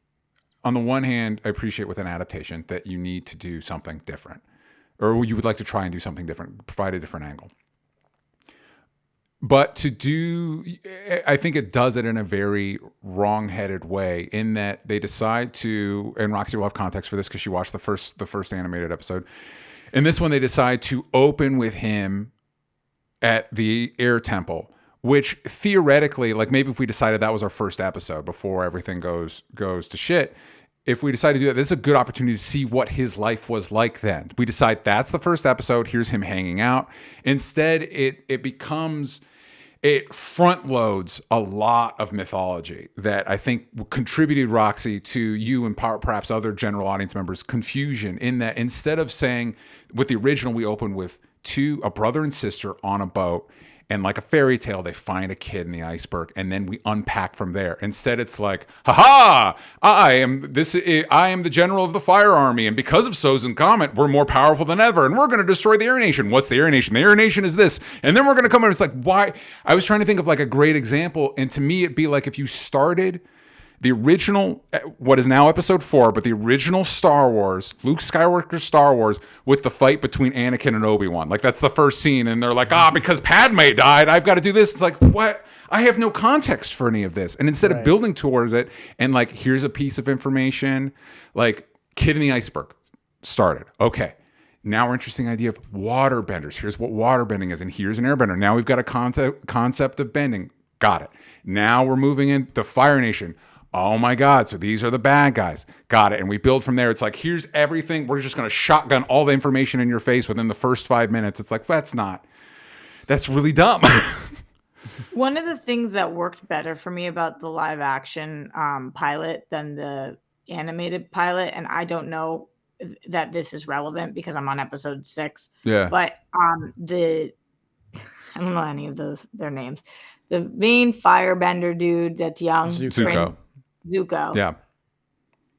[SPEAKER 1] on the one hand, I appreciate with an adaptation that you need to do something different, or you would like to try and do something different, provide a different angle. But I think it does it in a very wrong-headed way, in that they decide to, and Roxy will have context for this because she watched the first animated episode. In this one, they decide to open with him at the air temple, which theoretically, like maybe if we decided that was our first episode before everything goes to shit, if we decide to do that, this is a good opportunity to see what his life was like then. We decide that's the first episode. Here's him hanging out. Instead, it front loads a lot of mythology that I think contributed, Roxy, to you and perhaps other general audience members' confusion, in that instead of saying, with the original, we open with a brother and sister on a boat, and like a fairy tale, they find a kid in the iceberg, and then we unpack from there. Instead, it's like, ha! I am the general of the fire army, and because of Sozin Comet, we're more powerful than ever, and we're going to destroy the Air Nation. What's the Air Nation? The Air Nation is this, and then we're going to come in. It's like, why? I was trying to think of like a great example, and to me, it'd be like if you started the original, what is now episode 4, but the original Star Wars, Luke Skywalker Star Wars, with the fight between Anakin and Obi-Wan. Like, that's the first scene, and they're like, because Padme died, I've got to do this. It's like, what? I have no context for any of this. And instead of building towards it, and like, here's a piece of information, like, kid in the iceberg started. Okay. Now we're interesting idea of water benders. Here's what water bending is, and here's an airbender. Now we've got a concept of bending. Got it. Now we're moving into Fire Nation. Oh my God, so these are the bad guys. Got it. And we build from there. It's like, here's everything. We're just going to shotgun all the information in your face within the first 5 minutes. It's like, that's really dumb.
[SPEAKER 2] One of the things that worked better for me about the live action pilot than the animated pilot, and I don't know that this is relevant because I'm on episode 6.
[SPEAKER 1] Yeah.
[SPEAKER 2] But I don't know any of their names. The main firebender dude that's young. Zuko.
[SPEAKER 1] Yeah.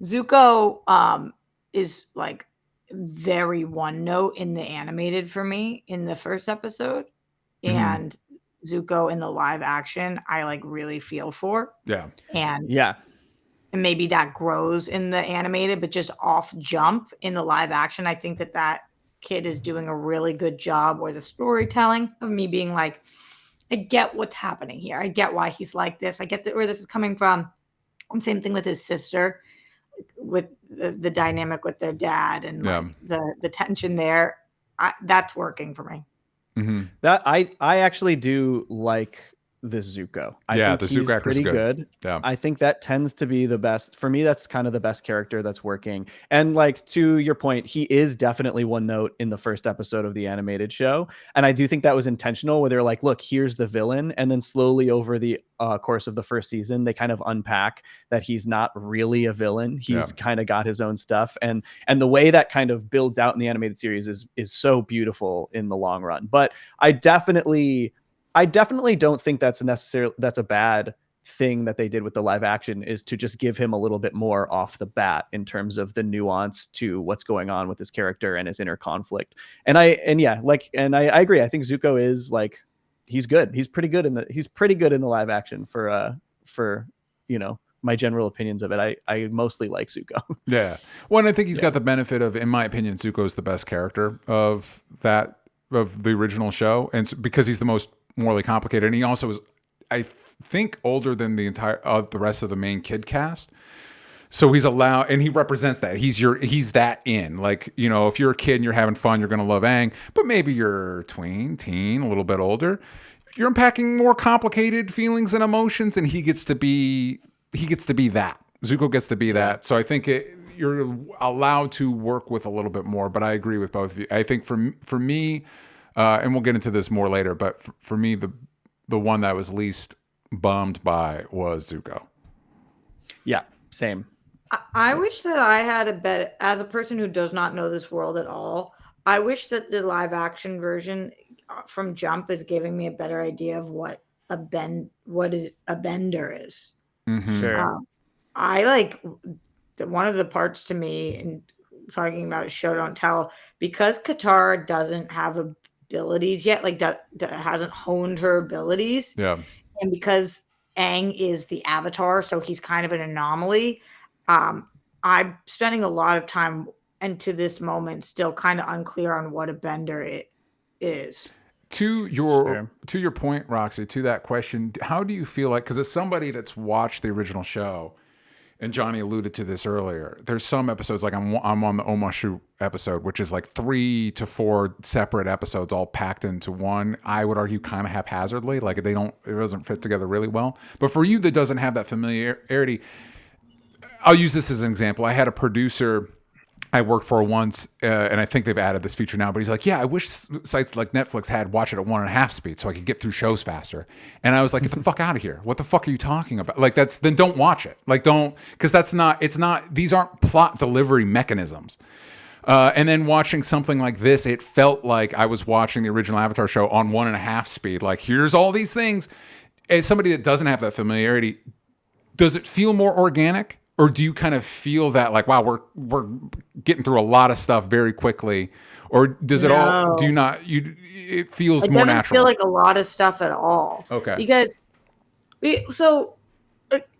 [SPEAKER 2] Zuko is like very one note in the animated for me in the first episode. Mm-hmm. And Zuko in the live action, I like really feel for.
[SPEAKER 1] Yeah.
[SPEAKER 2] And maybe that grows in the animated, but just off jump in the live action, I think that kid is doing a really good job, or the storytelling of me being like, I get what's happening here. I get why he's like this. I get where this is coming from. And same thing with his sister, with the dynamic with their dad and like the tension there. That's working for me.
[SPEAKER 3] Mm-hmm. That I actually do like this Zuko. I think
[SPEAKER 1] the
[SPEAKER 3] he's
[SPEAKER 1] Zuko actor's
[SPEAKER 3] pretty good.
[SPEAKER 1] Yeah.
[SPEAKER 3] I think that tends to be the best. For me, that's kind of the best character that's working. And like, to your point, he is definitely one note in the first episode of the animated show. And I do think that was intentional, where they're like, look, here's the villain. And then slowly over the course of the first season, they kind of unpack that he's not really a villain. He's kind of got his own stuff. And the way that kind of builds out in the animated series is so beautiful in the long run. But I definitely don't think that's a bad thing that they did with the live action, is to just give him a little bit more off the bat in terms of the nuance to what's going on with his character and his inner conflict. And I agree. I think Zuko is like, he's good. He's pretty good in the live action for my general opinions of it. I mostly like Zuko.
[SPEAKER 1] Yeah. Well, and I think he's got the benefit of, in my opinion, Zuko is the best character of the original show, and because he's the most morally complicated, and he also is, I think, older than the rest of the main kid cast. So he's allowed, and he represents that. He's that in, like, if you're a kid and you're having fun, you're going to love Aang, but maybe you're teen, a little bit older, you're unpacking more complicated feelings and emotions, and he gets to be that. Zuko gets to be that. So I think you're allowed to work with a little bit more, but I agree with both of you. I think for me, and we'll get into this more later, but for me, the one that I was least bummed by was Zuko. Yeah,
[SPEAKER 3] same.
[SPEAKER 2] I wish that I had a better, as a person who does not know this world at all, I wish that the live action version from Jump is giving me a better idea of what a bender is.
[SPEAKER 3] Mm-hmm. Sure.
[SPEAKER 2] I like one of the parts to me in talking about show don't tell, because Katara doesn't have abilities yet, like hasn't honed her abilities.
[SPEAKER 1] Yeah.
[SPEAKER 2] And because Aang is the avatar, so he's kind of an anomaly. I'm spending a lot of time and to this moment still kind of unclear on what a bender it is.
[SPEAKER 1] To your point, Roxy, to that question, how do you feel like, because as somebody that's watched the original show, and Johnny alluded to this earlier, there's some episodes, like I'm on the Omashu episode, which is like 3 to 4 separate episodes all packed into one. I would argue kind of haphazardly, like it doesn't fit together really well. But for you that doesn't have that familiarity, I'll use this as an example. I had a producer I worked for once, and I think they've added this feature now, but he's like, yeah, I wish sites like Netflix had watch it at 1.5 speed so I could get through shows faster. And I was like, get the fuck out of here. What the fuck are you talking about? Like, then don't watch it. Like, because these aren't plot delivery mechanisms. And then watching something like this, it felt like I was watching the original Avatar show on 1.5 speed. Like, here's all these things. As somebody that doesn't have that familiarity, does it feel more organic? Or do you kind of feel that like, wow, we're getting through a lot of stuff very quickly? Or does it all? Do you not? It feels more natural. It doesn't
[SPEAKER 2] feel like a lot of stuff at all.
[SPEAKER 1] Okay.
[SPEAKER 2] Because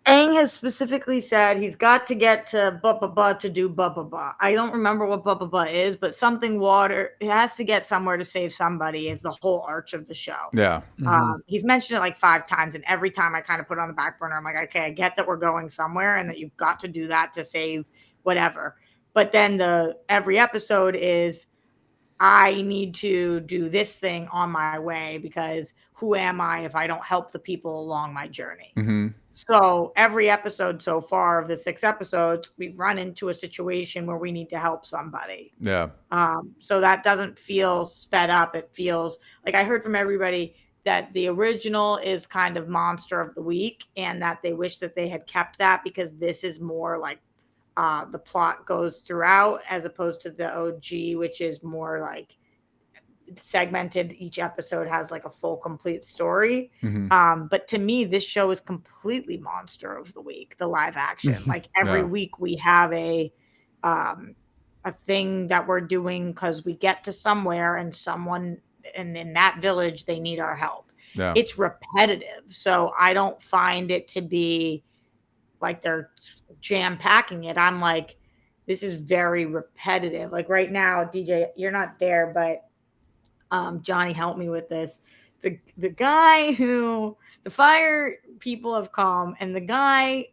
[SPEAKER 2] Aang has specifically said he's got to get to ba to do ba. I don't remember what ba is, but something water. It has to get somewhere to save somebody is the whole arch of the show.
[SPEAKER 1] Yeah.
[SPEAKER 2] He's mentioned it like 5 times, and every time I kind of put it on the back burner. I'm like, okay, I get that we're going somewhere and that you've got to do that to save whatever. But then every episode is, I need to do this thing on my way because who am I if I don't help the people along my journey?
[SPEAKER 1] Mm-hmm.
[SPEAKER 2] So every episode so far of the 6 episodes, we've run into a situation where we need to help somebody.
[SPEAKER 1] Yeah.
[SPEAKER 2] So that doesn't feel sped up. It feels like I heard from everybody that the original is kind of monster of the week and that they wish that they had kept that because this is more like the plot goes throughout as opposed to the OG, which is more like segmented. Each episode has like a full complete story.
[SPEAKER 1] Mm-hmm.
[SPEAKER 2] But to me, this show is completely monster of the week, the live action. Like every week we have a thing that we're doing because we get to somewhere and someone and in that village they need our help.
[SPEAKER 1] Yeah.
[SPEAKER 2] It's repetitive. So I don't find it to be like they're jam packing it. I'm like, this is very repetitive. Like right now, DJ, you're not there, but Johnny helped me with this. The guy who the fire people have come, and the guy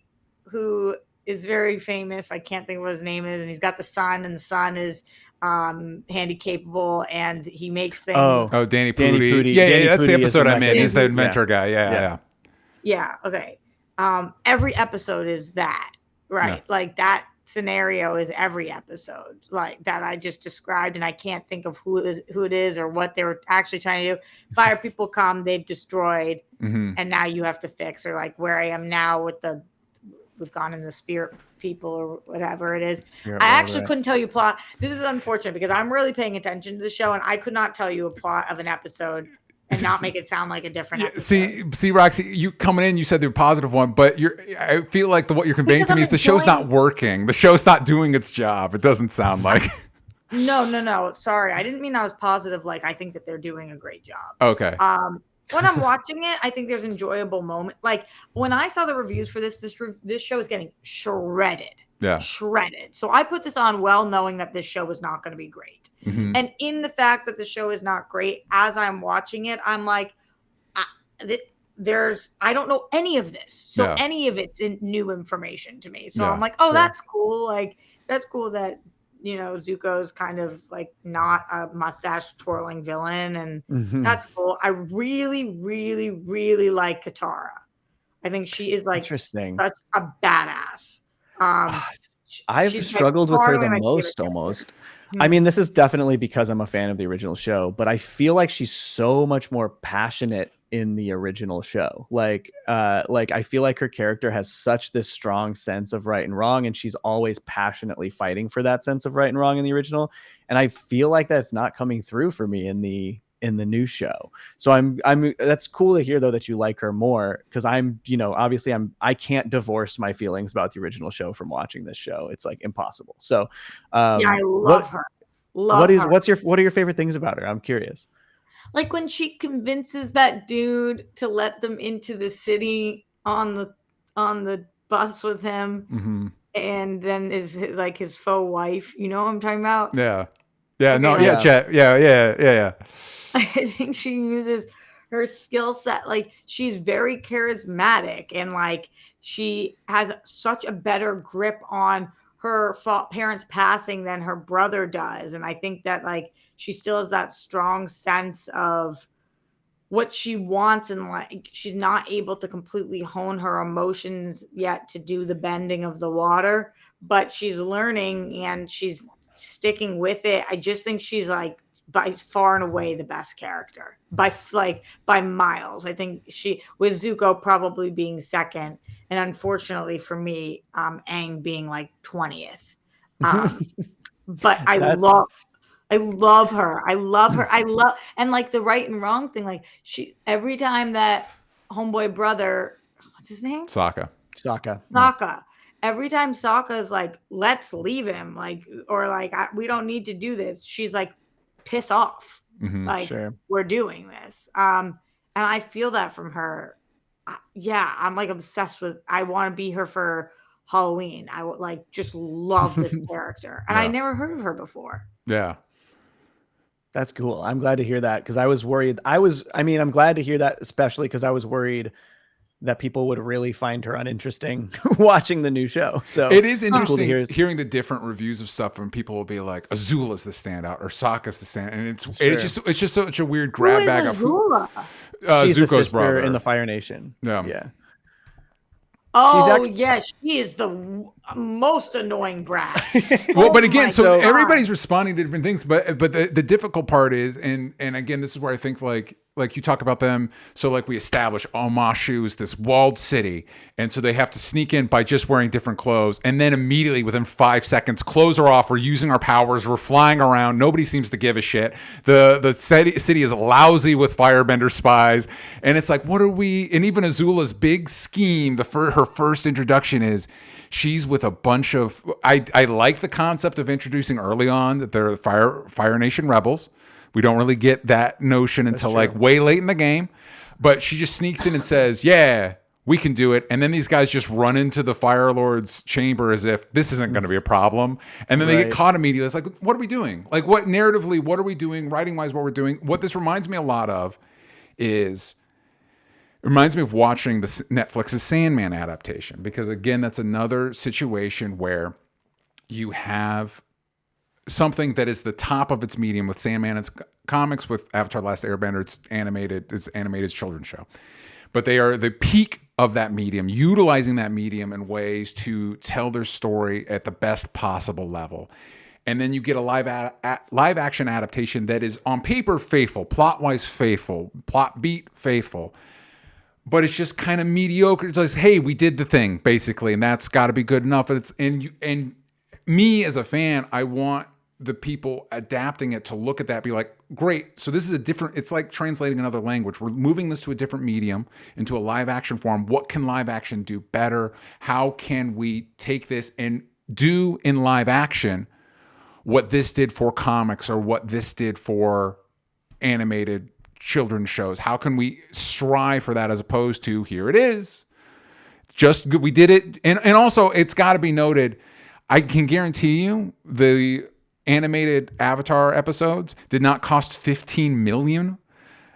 [SPEAKER 2] who is very famous, I can't think of what his name is, and he's got the son, and the son is handy capable, and he makes things.
[SPEAKER 1] Oh, Danny Pudi. Yeah, that's the episode I'm in. He's the inventor guy. Yeah.
[SPEAKER 2] Okay. Every episode is that, right? Yeah. Like that scenario is every episode like that I just described, and I can't think of who it is or what they were actually trying to do. Fire people come, they've destroyed, and now you have to fix, or like where I am now with we've gone in the spirit people or whatever it is. I actually couldn't tell you plot. This is unfortunate because I'm really paying attention to the show, and I could not tell you a plot of an episode and not make it sound like a different episode.
[SPEAKER 1] See, Roxy, you coming in, you said the positive one, but I feel like what you're conveying to me is the show's not working. The show's not doing its job. It doesn't sound like.
[SPEAKER 2] No. Sorry. I didn't mean I was positive. Like, I think that they're doing a great job.
[SPEAKER 1] Okay.
[SPEAKER 2] When I'm watching it, I think there's enjoyable moment. Like when I saw the reviews for this show is getting shredded.
[SPEAKER 1] Yeah.
[SPEAKER 2] Shredded. So I put this on well knowing that this show was not going to be great. And in the fact that the show is not great, as I'm watching it, I'm like, I don't know any of this. So any of it's new information to me. So I'm like, oh, that's cool. Like, that's cool that, Zuko's kind of like not a mustache twirling villain. And that's cool. I really, really, really like Katara. I think she is like such a badass.
[SPEAKER 3] I've struggled with her the most almost. I mean, this is definitely because I'm a fan of the original show, but I feel like she's so much more passionate in the original show. Like I feel like her character has such this strong sense of right and wrong, and she's always passionately fighting for that sense of right and wrong in the original. And I feel like that's not coming through for me in the new show. So I'm that's cool to hear though that you like her more, because obviously I can't divorce my feelings about the original show from watching this show. It's like impossible. So
[SPEAKER 2] I love her.
[SPEAKER 3] What are your favorite things about her? I'm curious.
[SPEAKER 2] Like when she convinces that dude to let them into the city on the bus with him, and then like his faux wife. You know what I'm talking about?
[SPEAKER 1] Yeah.
[SPEAKER 2] Okay,
[SPEAKER 1] No.
[SPEAKER 2] like,
[SPEAKER 1] Yeah. Chat. Yeah.
[SPEAKER 2] I think she uses her skill set. Like she's very charismatic and like she has such a better grip on her parents passing than her brother does. And I think that like she still has that strong sense of what she wants, and like she's not able to completely hone her emotions yet to do the bending of the water, but she's learning and she's sticking with it. I just think she's like by far and away the best character by miles. I think she, with Zuko probably being second, and unfortunately for me, Aang being like 20th. But I love her. I love her. And like the right and wrong thing, like every time that homeboy brother, what's his name?
[SPEAKER 1] Sokka.
[SPEAKER 2] Every time Sokka is like, let's leave him, like, or like, we don't need to do this. She's like, piss off. Like, we're doing this. And I feel that from her. Yeah, I'm like obsessed with, I want to be her for Halloween. I would like just love this character. And I never heard of her before.
[SPEAKER 1] Yeah.
[SPEAKER 3] That's cool. I'm glad to hear that because I was worried. I'm glad to hear that, especially because I was worried that people would really find her uninteresting watching the new show. So
[SPEAKER 1] it is interesting
[SPEAKER 3] cool to
[SPEAKER 1] hearing the different reviews of stuff when people will be like, Azula's the standout or Sokka's the standout. And it's just such a weird grab bag of
[SPEAKER 2] Azula?
[SPEAKER 3] She's
[SPEAKER 1] Zuko's
[SPEAKER 3] the sister
[SPEAKER 1] brother
[SPEAKER 3] in the Fire Nation.
[SPEAKER 1] Yeah.
[SPEAKER 2] Oh, she is the most annoying brat.
[SPEAKER 1] Well, but again, so everybody's responding to different things, but the difficult part is, and again, this is where I think like you talk about them. So like we establish Omashu is this walled city, and so they have to sneak in by just wearing different clothes, and then immediately within 5 seconds, clothes are off. We're using our powers. We're flying around. Nobody seems to give a shit. The city is lousy with firebender spies, and it's like, what are we? And even Azula's big scheme, her first introduction is, she's with a bunch of, I like the concept of introducing early on that they're Fire Nation rebels. We don't really get that notion until like way late in the game, but she just sneaks in and says, yeah, we can do it. And then these guys just run into the Fire Lord's chamber as if this isn't going to be a problem. And then they get caught immediately. It's like, what are we doing? Like what narratively, what are we doing? Writing wise, what we're doing. What this reminds me a lot of is, it reminds me of watching the Netflix's Sandman adaptation, because again, that's another situation where you have something that is the top of its medium with Sandman. It's comics. With Avatar: Last Airbender, it's animated children's show. But they are the peak of that medium, utilizing that medium in ways to tell their story at the best possible level. And then you get a live action adaptation that is on paper faithful, plot-wise faithful, plot beat faithful. But it's just kind of mediocre. It's like, hey, we did the thing, basically, and that's got to be good enough. And me as a fan, I want the people adapting it to look at that, be like, great. So this is it's like translating another language. We're moving this to a different medium, into a live action form. What can live action do better? How can we take this and do in live action what this did for comics or what this did for animated children's shows? How can we strive for that as opposed to, here it is, just we did it. And also, it's got to be noted, I can guarantee you the animated Avatar episodes did not cost $15 million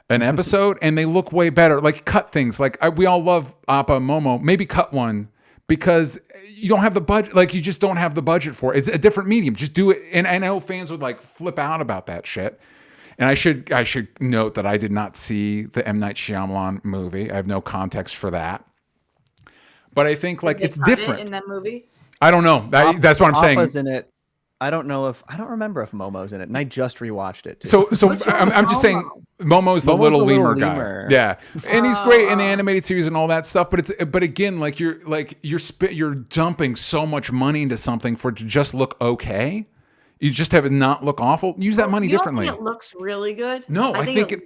[SPEAKER 1] an episode, and they look way better. Like, cut things. Like, we all love Appa and Momo. Maybe cut one, because you don't have the budget. Like, you just don't have the budget for it. It's a different medium. Just do it. And I know fans would like flip out about that shit. And I should note that I did not see the M. Night Shyamalan movie. I have no context for that. But I think like it's different
[SPEAKER 2] in that movie.
[SPEAKER 1] I don't know. That's what I'm saying.
[SPEAKER 3] Appa's in it. I don't remember if Momo's in it, and I just rewatched it too.
[SPEAKER 1] So I'm just saying Momo's the little lemur guy. Yeah, and he's great in the animated series and all that stuff. But again, you're dumping so much money into something for it to just look okay. You just have it not look awful. Use that money differently.
[SPEAKER 2] Think it looks really good.
[SPEAKER 1] No, I think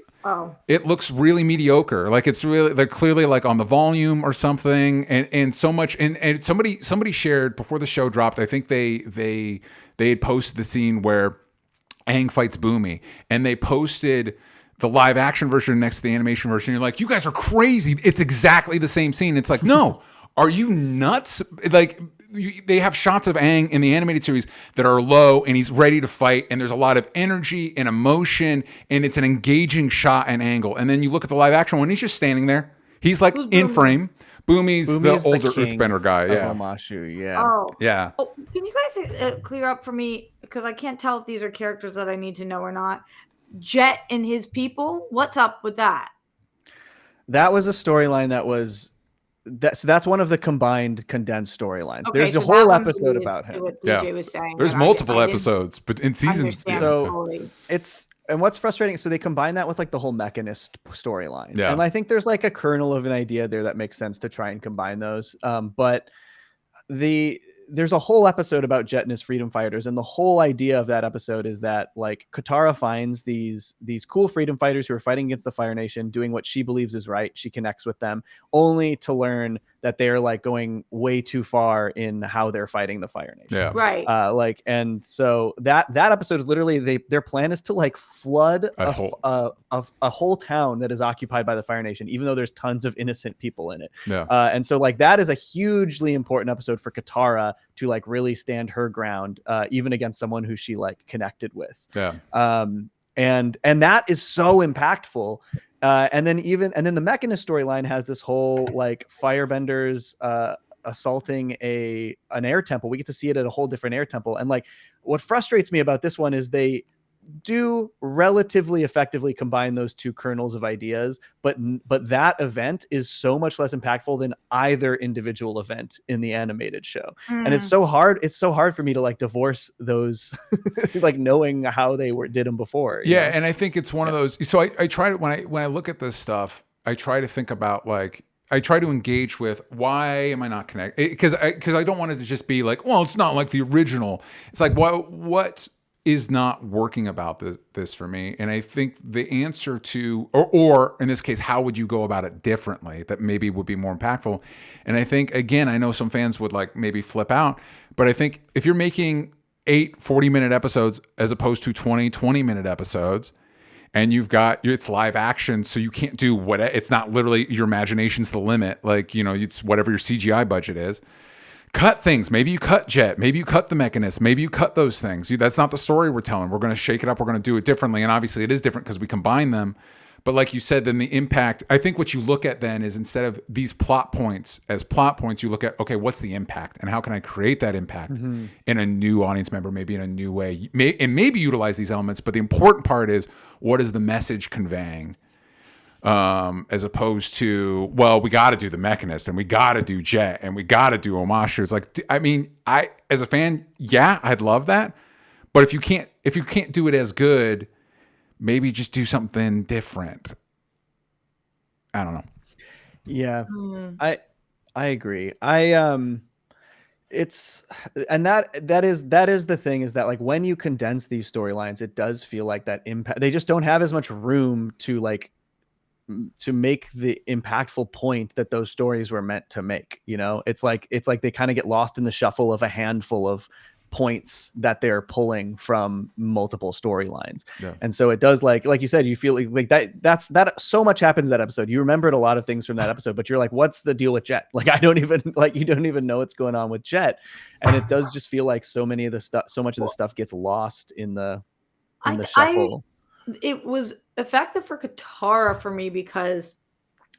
[SPEAKER 1] it looks really mediocre. Like, it's really, they're clearly like on the volume or something, and so much. And somebody shared before the show dropped. I think they had posted the scene where Aang fights Boomy, and they posted the live action version next to the animation version. You're like, you guys are crazy. It's exactly the same scene. It's like, no, are you nuts? Like, they have shots of Aang in the animated series that are low and he's ready to fight and there's a lot of energy and emotion and it's an engaging shot and angle. And then you look at the live action one, he's just standing there. He's like in frame. Boomy's the older Earthbender guy. Yeah.
[SPEAKER 3] Omashu, yeah.
[SPEAKER 2] Oh.
[SPEAKER 1] Yeah.
[SPEAKER 2] Oh, can you guys clear up for me? Because I can't tell if these are characters that I need to know or not. Jet and his people, what's up with that?
[SPEAKER 3] That was a storyline that was... So that's one of the combined condensed storylines.
[SPEAKER 2] Okay,
[SPEAKER 3] There's a whole episode about him.
[SPEAKER 2] What DJ was saying.
[SPEAKER 1] There's multiple episodes, but in seasons.
[SPEAKER 3] So and what's frustrating, so they combine that with like the whole Mechanist storyline. Yeah. And I think there's like a kernel of an idea there that makes sense to try and combine those. But there's a whole episode about Jet and his freedom fighters, and the whole idea of that episode is that like Katara finds these cool freedom fighters who are fighting against the Fire Nation, doing what she believes is right. She connects with them, only to learn that they're like going way too far in how they're fighting the Fire Nation.
[SPEAKER 1] Yeah,
[SPEAKER 2] right.
[SPEAKER 3] And so that episode is literally their plan is to like flood a whole town that is occupied by the Fire Nation, even though there's tons of innocent people in it.
[SPEAKER 1] Yeah. And
[SPEAKER 3] so like that is a hugely important episode for Katara to like really stand her ground, even against someone who she like connected with.
[SPEAKER 1] Yeah.
[SPEAKER 3] And that is so impactful. And then the Mechanist storyline has this whole like firebenders assaulting an air temple. We get to see it at a whole different air temple. And like what frustrates me about this one is they do relatively effectively combine those two kernels of ideas, but that event is so much less impactful than either individual event in the animated show. And it's so hard for me to like divorce those like knowing how they did them before.
[SPEAKER 1] Yeah. And I think it's one of those, so I try to, when I look at this stuff, I try to think about like, I try to engage with why am I not connected? Because I don't want it to just be like, well, it's not like the original. It's like, what is not working about this for me? And I think the answer to, or in this case, how would you go about it differently that maybe would be more impactful? And I think, again, I know some fans would like maybe flip out, but I think if you're making 8 40-minute episodes as opposed to 20-minute episodes, and it's live action, so you can't do it's not literally your imagination's the limit. Like, it's whatever your CGI budget is. Cut things. Maybe you cut Jet. Maybe you cut the Mechanist. Maybe you cut those things. That's not the story we're telling. We're going to shake it up. We're going to do it differently. And obviously it is different because we combine them. But like you said, then the impact, I think what you look at then is instead of these plot points as plot points, you look at, okay, what's the impact? And how can I create that impact in a new audience member, maybe in a new way? And maybe utilize these elements. But the important part is, what is the message conveying? As opposed to, well, we got to do the Mechanist and we got to do Jet and we got to do Omashu. It's like, I mean, as a fan, yeah, I'd love that. But if you can't do it as good, maybe just do something different. I don't know.
[SPEAKER 3] Yeah, I agree. It's, and that is the thing, is that like when you condense these storylines, it does feel like that impact, they just don't have as much room to make the impactful point that those stories were meant to make. It's like they kind of get lost in the shuffle of a handful of points that they're pulling from multiple storylines. Yeah. And so it does, like you said, you feel like that's so much happens in that episode. You remembered a lot of things from that episode, but you're like, what's the deal with Jet? Like, you don't even know what's going on with Jet. And it does just feel like so much of the stuff gets lost in the shuffle.
[SPEAKER 2] It was effective for Katara for me because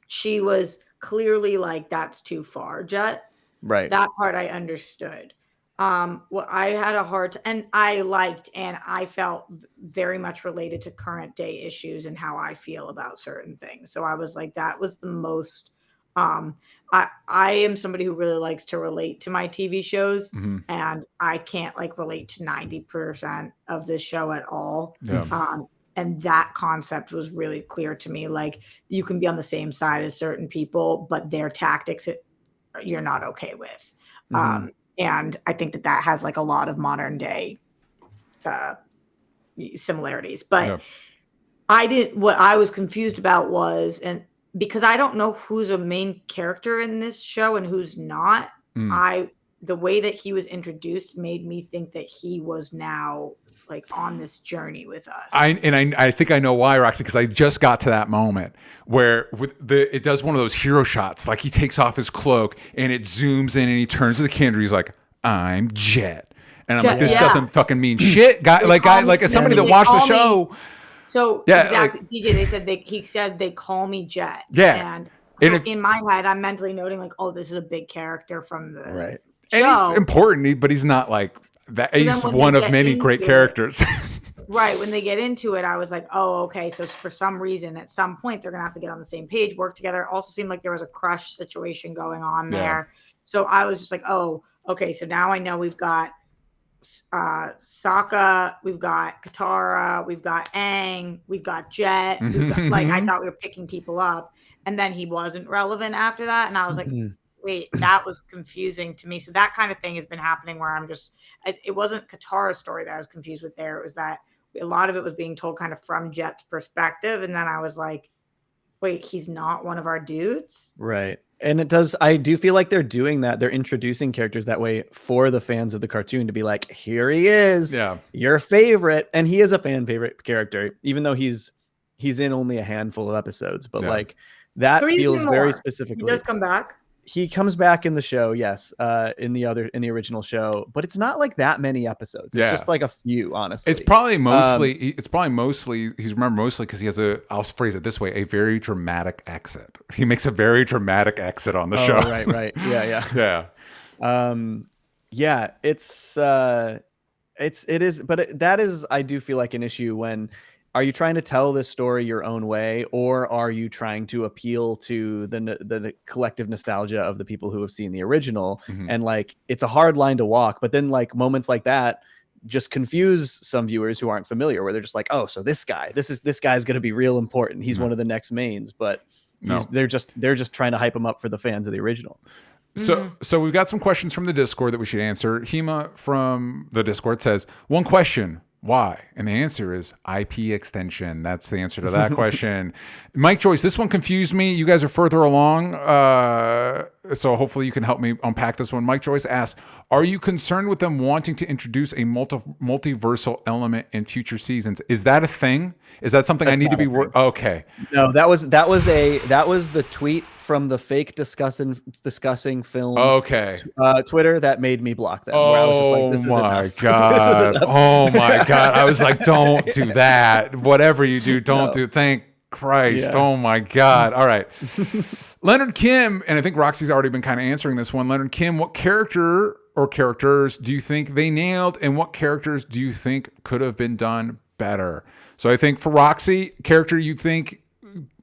[SPEAKER 2] she was clearly like, that's too far, Jet.
[SPEAKER 3] Right.
[SPEAKER 2] That part I understood. What I had a hard and I liked, and I felt very much related to current day issues and how I feel about certain things. So I was like, that was the most, I am somebody who really likes to relate to my TV shows, and I can't like relate to 90% of this show at all. Yeah. And that concept was really clear to me. Like, you can be on the same side as certain people, but their tactics you're not okay with. And I think that has like a lot of modern day similarities. But what I was confused about was, and because I don't know who's a main character in this show and who's not, the way that he was introduced made me think that he was now like on this journey with us.
[SPEAKER 1] I think I know why, Roxy, because I just got to that moment where it does one of those hero shots. Like, he takes off his cloak and it zooms in and he turns to the camera. He's like, I'm Jet. And I'm
[SPEAKER 2] Jet,
[SPEAKER 1] like, this
[SPEAKER 2] yeah.
[SPEAKER 1] doesn't fucking mean shit, guy. Like as somebody that watched the show.
[SPEAKER 2] So
[SPEAKER 1] yeah,
[SPEAKER 2] exactly, DJ. He said they call me Jet.
[SPEAKER 1] Yeah.
[SPEAKER 2] And so in my head, I'm mentally noting like, oh, this is a big character from the show.
[SPEAKER 1] And he's important, but he's not like that.
[SPEAKER 2] So
[SPEAKER 1] he's one of many great characters.
[SPEAKER 2] Right. When they get into it, I was like, oh, okay. So for some reason, at some point, they're going to have to get on the same page, work together. It also seemed like there was a crush situation going on there. So I was just like, oh, okay. So now I know we've got Sokka, we've got Katara, we've got Aang, we've got Jet. Like, I thought we were picking people up. And then he wasn't relevant after that. And I was like, wait, that was confusing to me. So that kind of thing has been happening where it wasn't Katara's story that I was confused with there. It was that a lot of it was being told kind of from Jet's perspective. And then I was like, wait, he's not one of our dudes?
[SPEAKER 3] Right. And I do feel like they're doing that. They're introducing characters that way for the fans of the cartoon to be like, here he is, your favorite. And he is a fan favorite character, even though he's in only a handful of episodes. But like that feels very specifically.
[SPEAKER 2] He does come back.
[SPEAKER 3] He comes back in the show, yes, in the original show, but it's not like that many episodes. It's just like a few, honestly.
[SPEAKER 1] It's probably mostly. He's remembered mostly because he has I'll phrase it this way: a very dramatic exit. He makes a very dramatic exit on the show.
[SPEAKER 3] Right. Yeah. It is, but that is, I do feel like an issue when. Are you trying to tell this story your own way, or are you trying to appeal to the collective nostalgia of the people who have seen the original? And like, it's a hard line to walk, but then like moments like that just confuse some viewers who aren't familiar, where they're just like, oh, so this guy's going to be real important. He's one of the next mains, but they're just trying to hype him up for the fans of the original.
[SPEAKER 1] So we've got some questions from the Discord that we should answer. Hema from the Discord says, one question. Why? And the answer is IP extension. That's the answer to that question. Mike Joyce, this one confused me. You guys are further along, so hopefully you can help me unpack this one. Mike Joyce asks, are you concerned with them wanting to introduce a multiversal element in future seasons? Is that a thing? Is that something I need to be okay?
[SPEAKER 3] No, that was the tweet from the fake discussing film.
[SPEAKER 1] Okay.
[SPEAKER 3] Twitter that made me block them. Where I was just like, this is enough.
[SPEAKER 1] God. Oh my God. I was like, don't do that. Whatever you do, don't do. Thank Christ. Yeah. Oh my God. All right. Leonard Kim, and I think Roxy's already been kind of answering this one. Leonard Kim, what character or characters do you think they nailed, and what characters do you think could have been done better? So I think for Roxy, character you think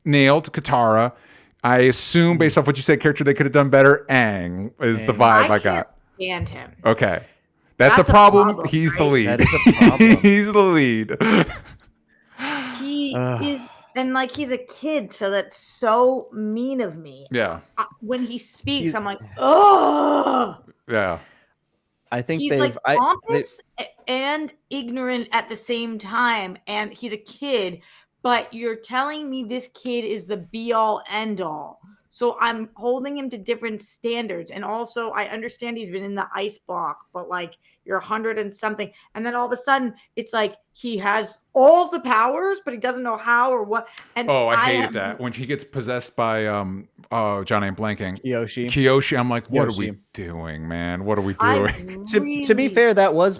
[SPEAKER 1] nailed, Katara. I assume based off what you said, character they could have done better, Aang is the vibe I got.
[SPEAKER 2] Can't stand him.
[SPEAKER 1] Okay. That's a problem. He's
[SPEAKER 2] right?
[SPEAKER 1] the lead.
[SPEAKER 3] That is a problem.
[SPEAKER 1] He's the lead.
[SPEAKER 2] He is, and like he's a kid, so that's so mean of me.
[SPEAKER 1] Yeah.
[SPEAKER 2] When he speaks, I'm like, oh.
[SPEAKER 1] Yeah.
[SPEAKER 3] I think
[SPEAKER 2] he's like pompous and ignorant at the same time, and he's a kid. But you're telling me this kid is the be-all, end-all. So I'm holding him to different standards. And also, I understand he's been in the ice block, but like, you're 100 and something. And then all of a sudden, it's like he has all the powers, but he doesn't know how or what. And
[SPEAKER 1] I hated that. When he gets possessed by, John, I'm blanking. Kyoshi. I'm like, what are we doing, man? What are we doing?
[SPEAKER 3] To be fair, that was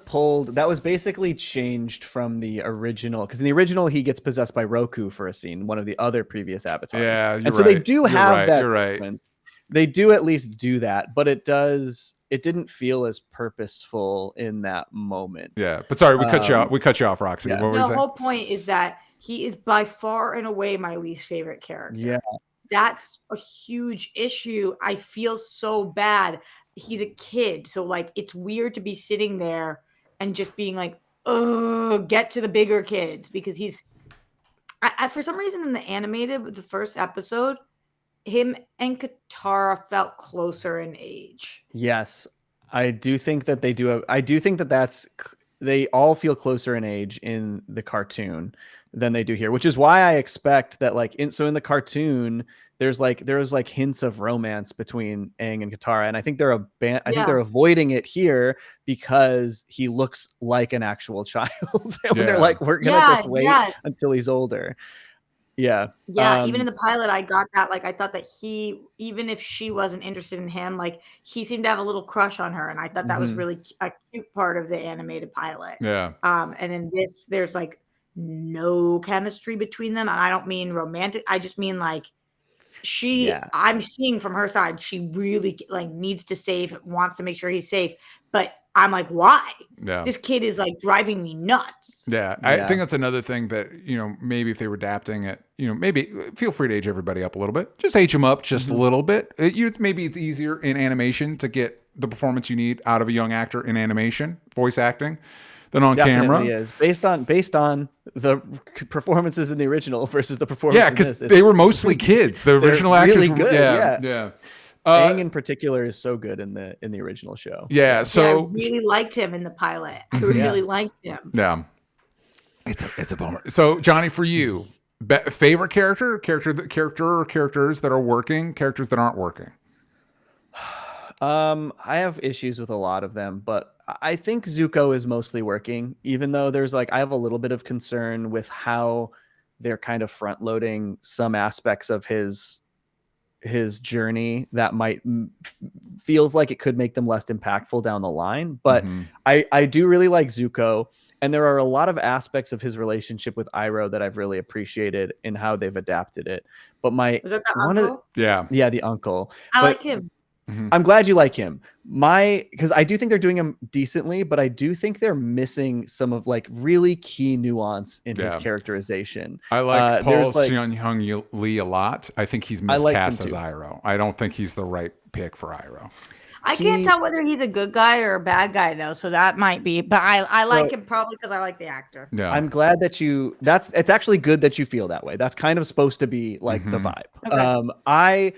[SPEAKER 3] basically changed from the original. Because in the original, he gets possessed by Roku for a scene, one of the other previous avatars.
[SPEAKER 1] Yeah,
[SPEAKER 3] and so they do have that.
[SPEAKER 1] You're right.
[SPEAKER 3] They do at least do that, but it didn't feel as purposeful in that moment.
[SPEAKER 1] Yeah, but sorry, we cut you off. We cut you off, Roxy.
[SPEAKER 2] Yeah.
[SPEAKER 1] What were you saying?
[SPEAKER 2] The whole point is that he is by far and away my least favorite character.
[SPEAKER 3] Yeah,
[SPEAKER 2] that's a huge issue. I feel so bad. He's a kid, so like it's weird to be sitting there and just being like, "Oh, get to the bigger kids," because he's. For some reason, in the animated, the first episode, him and Katara felt closer in age.
[SPEAKER 3] Yes, I do think that they do. I do think that they all feel closer in age in the cartoon than they do here, which is why I expect that in the cartoon, there's hints of romance between Aang and Katara, and I think they're think they're avoiding it here because he looks like an actual child. When they're like, we're gonna just wait until he's older. Yeah.
[SPEAKER 2] Yeah, even in the pilot, I got that. Like, I thought that he, even if she wasn't interested in him, like he seemed to have a little crush on her, and I thought that was really a cute part of the animated pilot.
[SPEAKER 1] Yeah.
[SPEAKER 2] And in this, there's like no chemistry between them, and I don't mean romantic. I just mean like I'm seeing from her side, she really like needs to save, wants to make sure he's safe, but I'm like, why?
[SPEAKER 1] Yeah.
[SPEAKER 2] This kid is like driving me nuts.
[SPEAKER 1] Yeah. I think that's another thing that, maybe if they were adapting it, maybe feel free to age everybody up a little bit. Just age them up just a little bit. Maybe it's easier in animation to get the performance you need out of a young actor in animation, voice acting, than on camera.
[SPEAKER 3] Is based on the performances in the original versus the performance.
[SPEAKER 1] Yeah, because they were mostly kids. The original actors
[SPEAKER 3] really
[SPEAKER 1] were
[SPEAKER 3] good.
[SPEAKER 1] Yeah.
[SPEAKER 3] Aang in particular is so good in the original show.
[SPEAKER 1] Yeah, so
[SPEAKER 2] I really liked him in the pilot. I really liked him.
[SPEAKER 1] Yeah, it's a bummer. So Johnny, for you, favorite characters that are working, characters that aren't working.
[SPEAKER 3] I have issues with a lot of them, but I think Zuko is mostly working, even though there's I have a little bit of concern with how they're kind of front loading some aspects of his journey that might feels like it could make them less impactful down the line. But I do really like Zuko, and there are a lot of aspects of his relationship with Iroh that I've really appreciated in how they've adapted it. But
[SPEAKER 2] is that the uncle?
[SPEAKER 3] Yeah, the uncle.
[SPEAKER 2] Like him.
[SPEAKER 3] I'm glad you like him. Because I do think they're doing him decently, but I do think they're missing some of really key nuance in his characterization.
[SPEAKER 1] I like Paul Sun-Hyung Lee a lot. I think he's miscast as Iroh. I don't think he's the right pick for Iroh.
[SPEAKER 2] I can't tell whether he's a good guy or a bad guy though, so that might be. But I like him probably because I like the actor.
[SPEAKER 3] Yeah, I'm glad that it's actually good that you feel that way. That's kind of supposed to be the vibe. Okay. I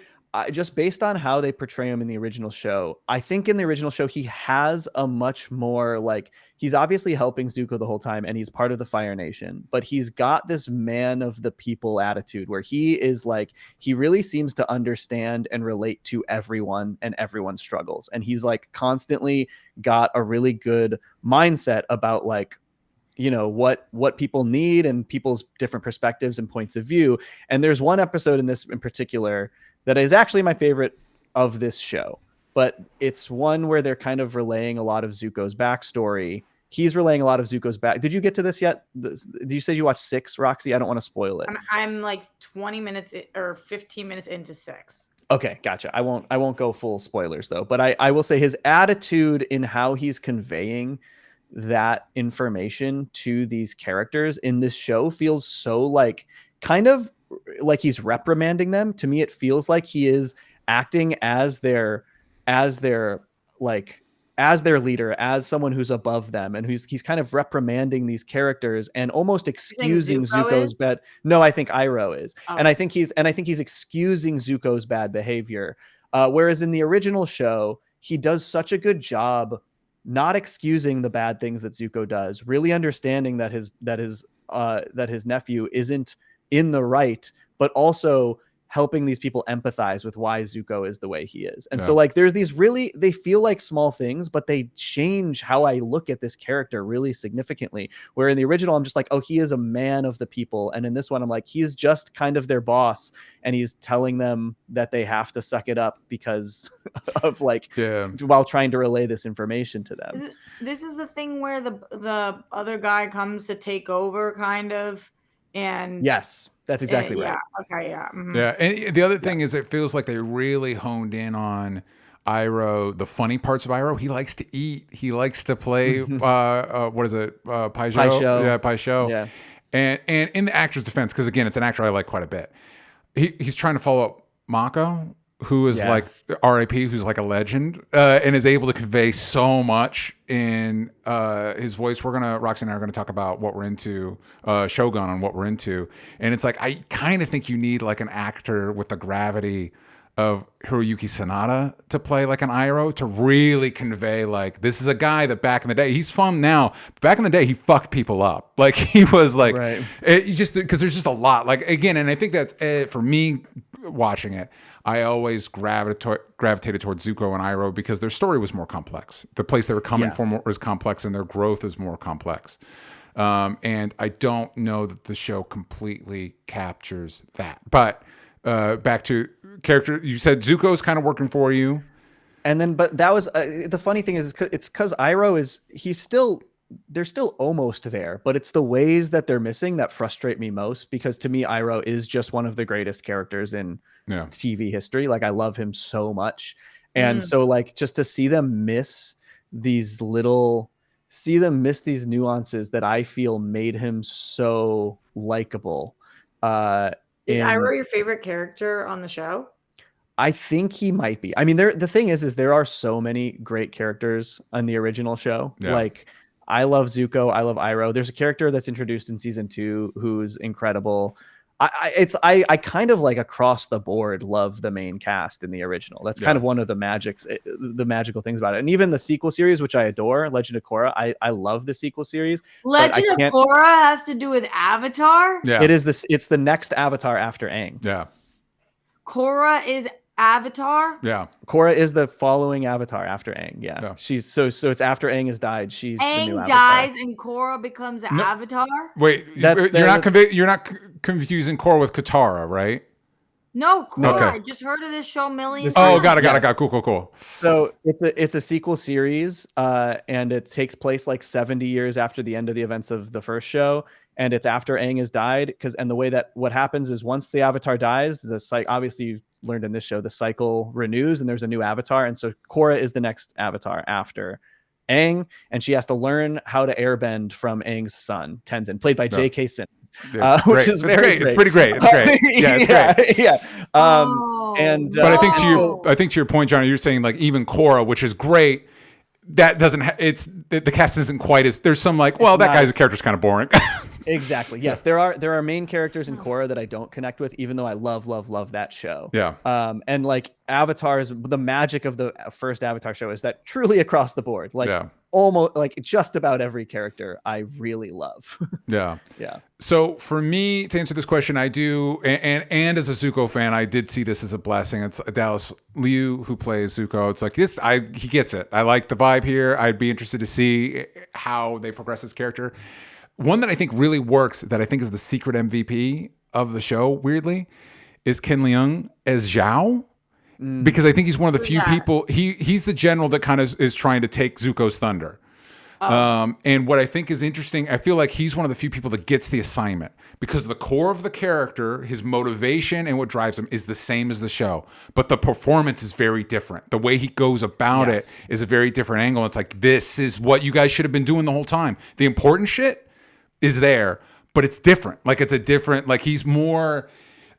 [SPEAKER 3] just based on how they portray him in the original show, I think in the original show he has a much more he's obviously helping Zuko the whole time and he's part of the Fire Nation, but he's got this man of the people attitude where he is he really seems to understand and relate to everyone and everyone's struggles, and he's constantly got a really good mindset about what people need and people's different perspectives and points of view. And there's one episode in this in particular that is actually my favorite of this show, but it's one where they're kind of relaying a lot of Zuko's backstory. He's relaying a lot of Zuko's back. Did you get to this yet? Did you say you watched 6, Roxy? I don't want to spoil it.
[SPEAKER 2] I'm 20 minutes or 15 minutes into 6.
[SPEAKER 3] Okay, gotcha. I won't go full spoilers though, but I will say his attitude in how he's conveying that information to these characters in this show feels so kind of he's reprimanding them. To me, it feels like he is acting as their leader, as someone who's above them, and he's kind of reprimanding these characters and almost excusing Zuko's bad. No, I think Iroh is, and I think he's excusing Zuko's bad behavior. Whereas in the original show, he does such a good job not excusing the bad things that Zuko does, really understanding that his nephew isn't in the right, but also helping these people empathize with why Zuko is the way he is. And so there's these they feel like small things, but they change how I look at this character really significantly. Where in the original, I'm just oh, he is a man of the people. And in this one, I'm he's just kind of their boss. And he's telling them that they have to suck it up because of while trying to relay this information to them.
[SPEAKER 2] This is the thing where the other guy comes to take over kind of. And
[SPEAKER 3] yes, that's exactly right.
[SPEAKER 2] Okay, yeah. Mm-hmm.
[SPEAKER 1] Yeah, and the other thing is it feels like they really honed in on Iroh, the funny parts of Iroh. He likes to eat. He likes to play, what is it? Pai Sho? Yeah, Pai Sho. Yeah. And in the actor's defense, because again, it's an actor I like quite a bit, he's trying to follow up Mako, who is R.I.P., who's a legend, and is able to convey so much in his voice. Roxy and I are gonna talk about what we're into, Shogun, on what we're into, and it's I kind of think you need an actor with the gravity of Hiroyuki Sanada to play an Iroh to really convey this is a guy that back in the day, he's fun now, but back in the day he fucked people up. He was
[SPEAKER 3] right.
[SPEAKER 1] Just because there's just a lot again, and I think that's for me watching it, I always gravitated towards Zuko and Iroh because their story was more complex. The place they were coming from was complex, and their growth is more complex. And I don't know that the show completely captures that. But back to character, you said Zuko's kind of working for you.
[SPEAKER 3] And then, but that was the funny thing is it's because Iroh they're still almost there, but it's the ways that they're missing that frustrate me most, because to me, Iroh is just one of the greatest characters in TV history. Like, I love him so much. And so like, just to see them miss these nuances that I feel made him so likable.
[SPEAKER 2] Is Iroh your favorite character on the show?
[SPEAKER 3] I think he might be. I mean, the thing is there are so many great characters on the original show. Yeah. Like, I love Zuko. I love Iroh. There's a character that's introduced in season 2 who's incredible. I kind of like across the board love the main cast in the original. That's kind of one of the magical things about it. And even the sequel series, which I adore, Legend of Korra, I love the sequel series.
[SPEAKER 2] Legend of Korra has to do with Avatar?
[SPEAKER 3] Yeah. It's the next Avatar after Aang.
[SPEAKER 1] Yeah.
[SPEAKER 2] Korra is Avatar?
[SPEAKER 3] Yeah. Korra is the following Avatar after Aang. Yeah. She's so it's after Aang has died. She's
[SPEAKER 2] Aang
[SPEAKER 3] the new Avatar.
[SPEAKER 2] dies and Korra becomes Avatar?
[SPEAKER 1] Wait, you're not confusing Korra with Katara, right?
[SPEAKER 2] No, Korra. Okay. I just heard of this show millions
[SPEAKER 1] of times. Got it. Cool.
[SPEAKER 3] So it's a sequel series, and it takes place like 70 years after the end of the events of the first show. And it's after Aang has died, and the way that what happens is once the Avatar dies, obviously you learned in this show, the cycle renews and there's a new Avatar. And so Korra is the next Avatar after Aang, and she has to learn how to airbend from Aang's son, Tenzin, played by J.K. Simmons, which is very great.
[SPEAKER 1] It's pretty great. It's great. Yeah, it's great.
[SPEAKER 3] Yeah.
[SPEAKER 1] But I think to your point, Johnny, you're saying like even Korra, which is great, that doesn't the cast isn't quite as, there's some like, well, that guy's character's kind of boring.
[SPEAKER 3] Exactly. Yes, there are main characters in Korra that I don't connect with, even though I love that show.
[SPEAKER 1] Yeah.
[SPEAKER 3] And like Avatars, the magic of the first Avatar show is that truly across the board, like almost like just about every character I really love.
[SPEAKER 1] Yeah.
[SPEAKER 3] Yeah.
[SPEAKER 1] So for me to answer this question, I do, and as a Zuko fan, I did see this as a blessing. It's Dallas Liu who plays Zuko. It's like this, he gets it. I like the vibe here. I'd be interested to see how they progress his character. One that I think really works, that I think is the secret MVP of the show, weirdly, is Ken Leung as Zhao. Because I think he's one of the few people, he's the general that kind of is trying to take Zuko's thunder. And what I think is interesting, I feel like he's one of the few people that gets the assignment, because the core of the character, his motivation and what drives him is the same as the show, but the performance is very different. The way he goes about it is a very different angle. It's like, this is what you guys should have been doing the whole time. The important shit is there, but it's different. Like, it's a different, like, he's more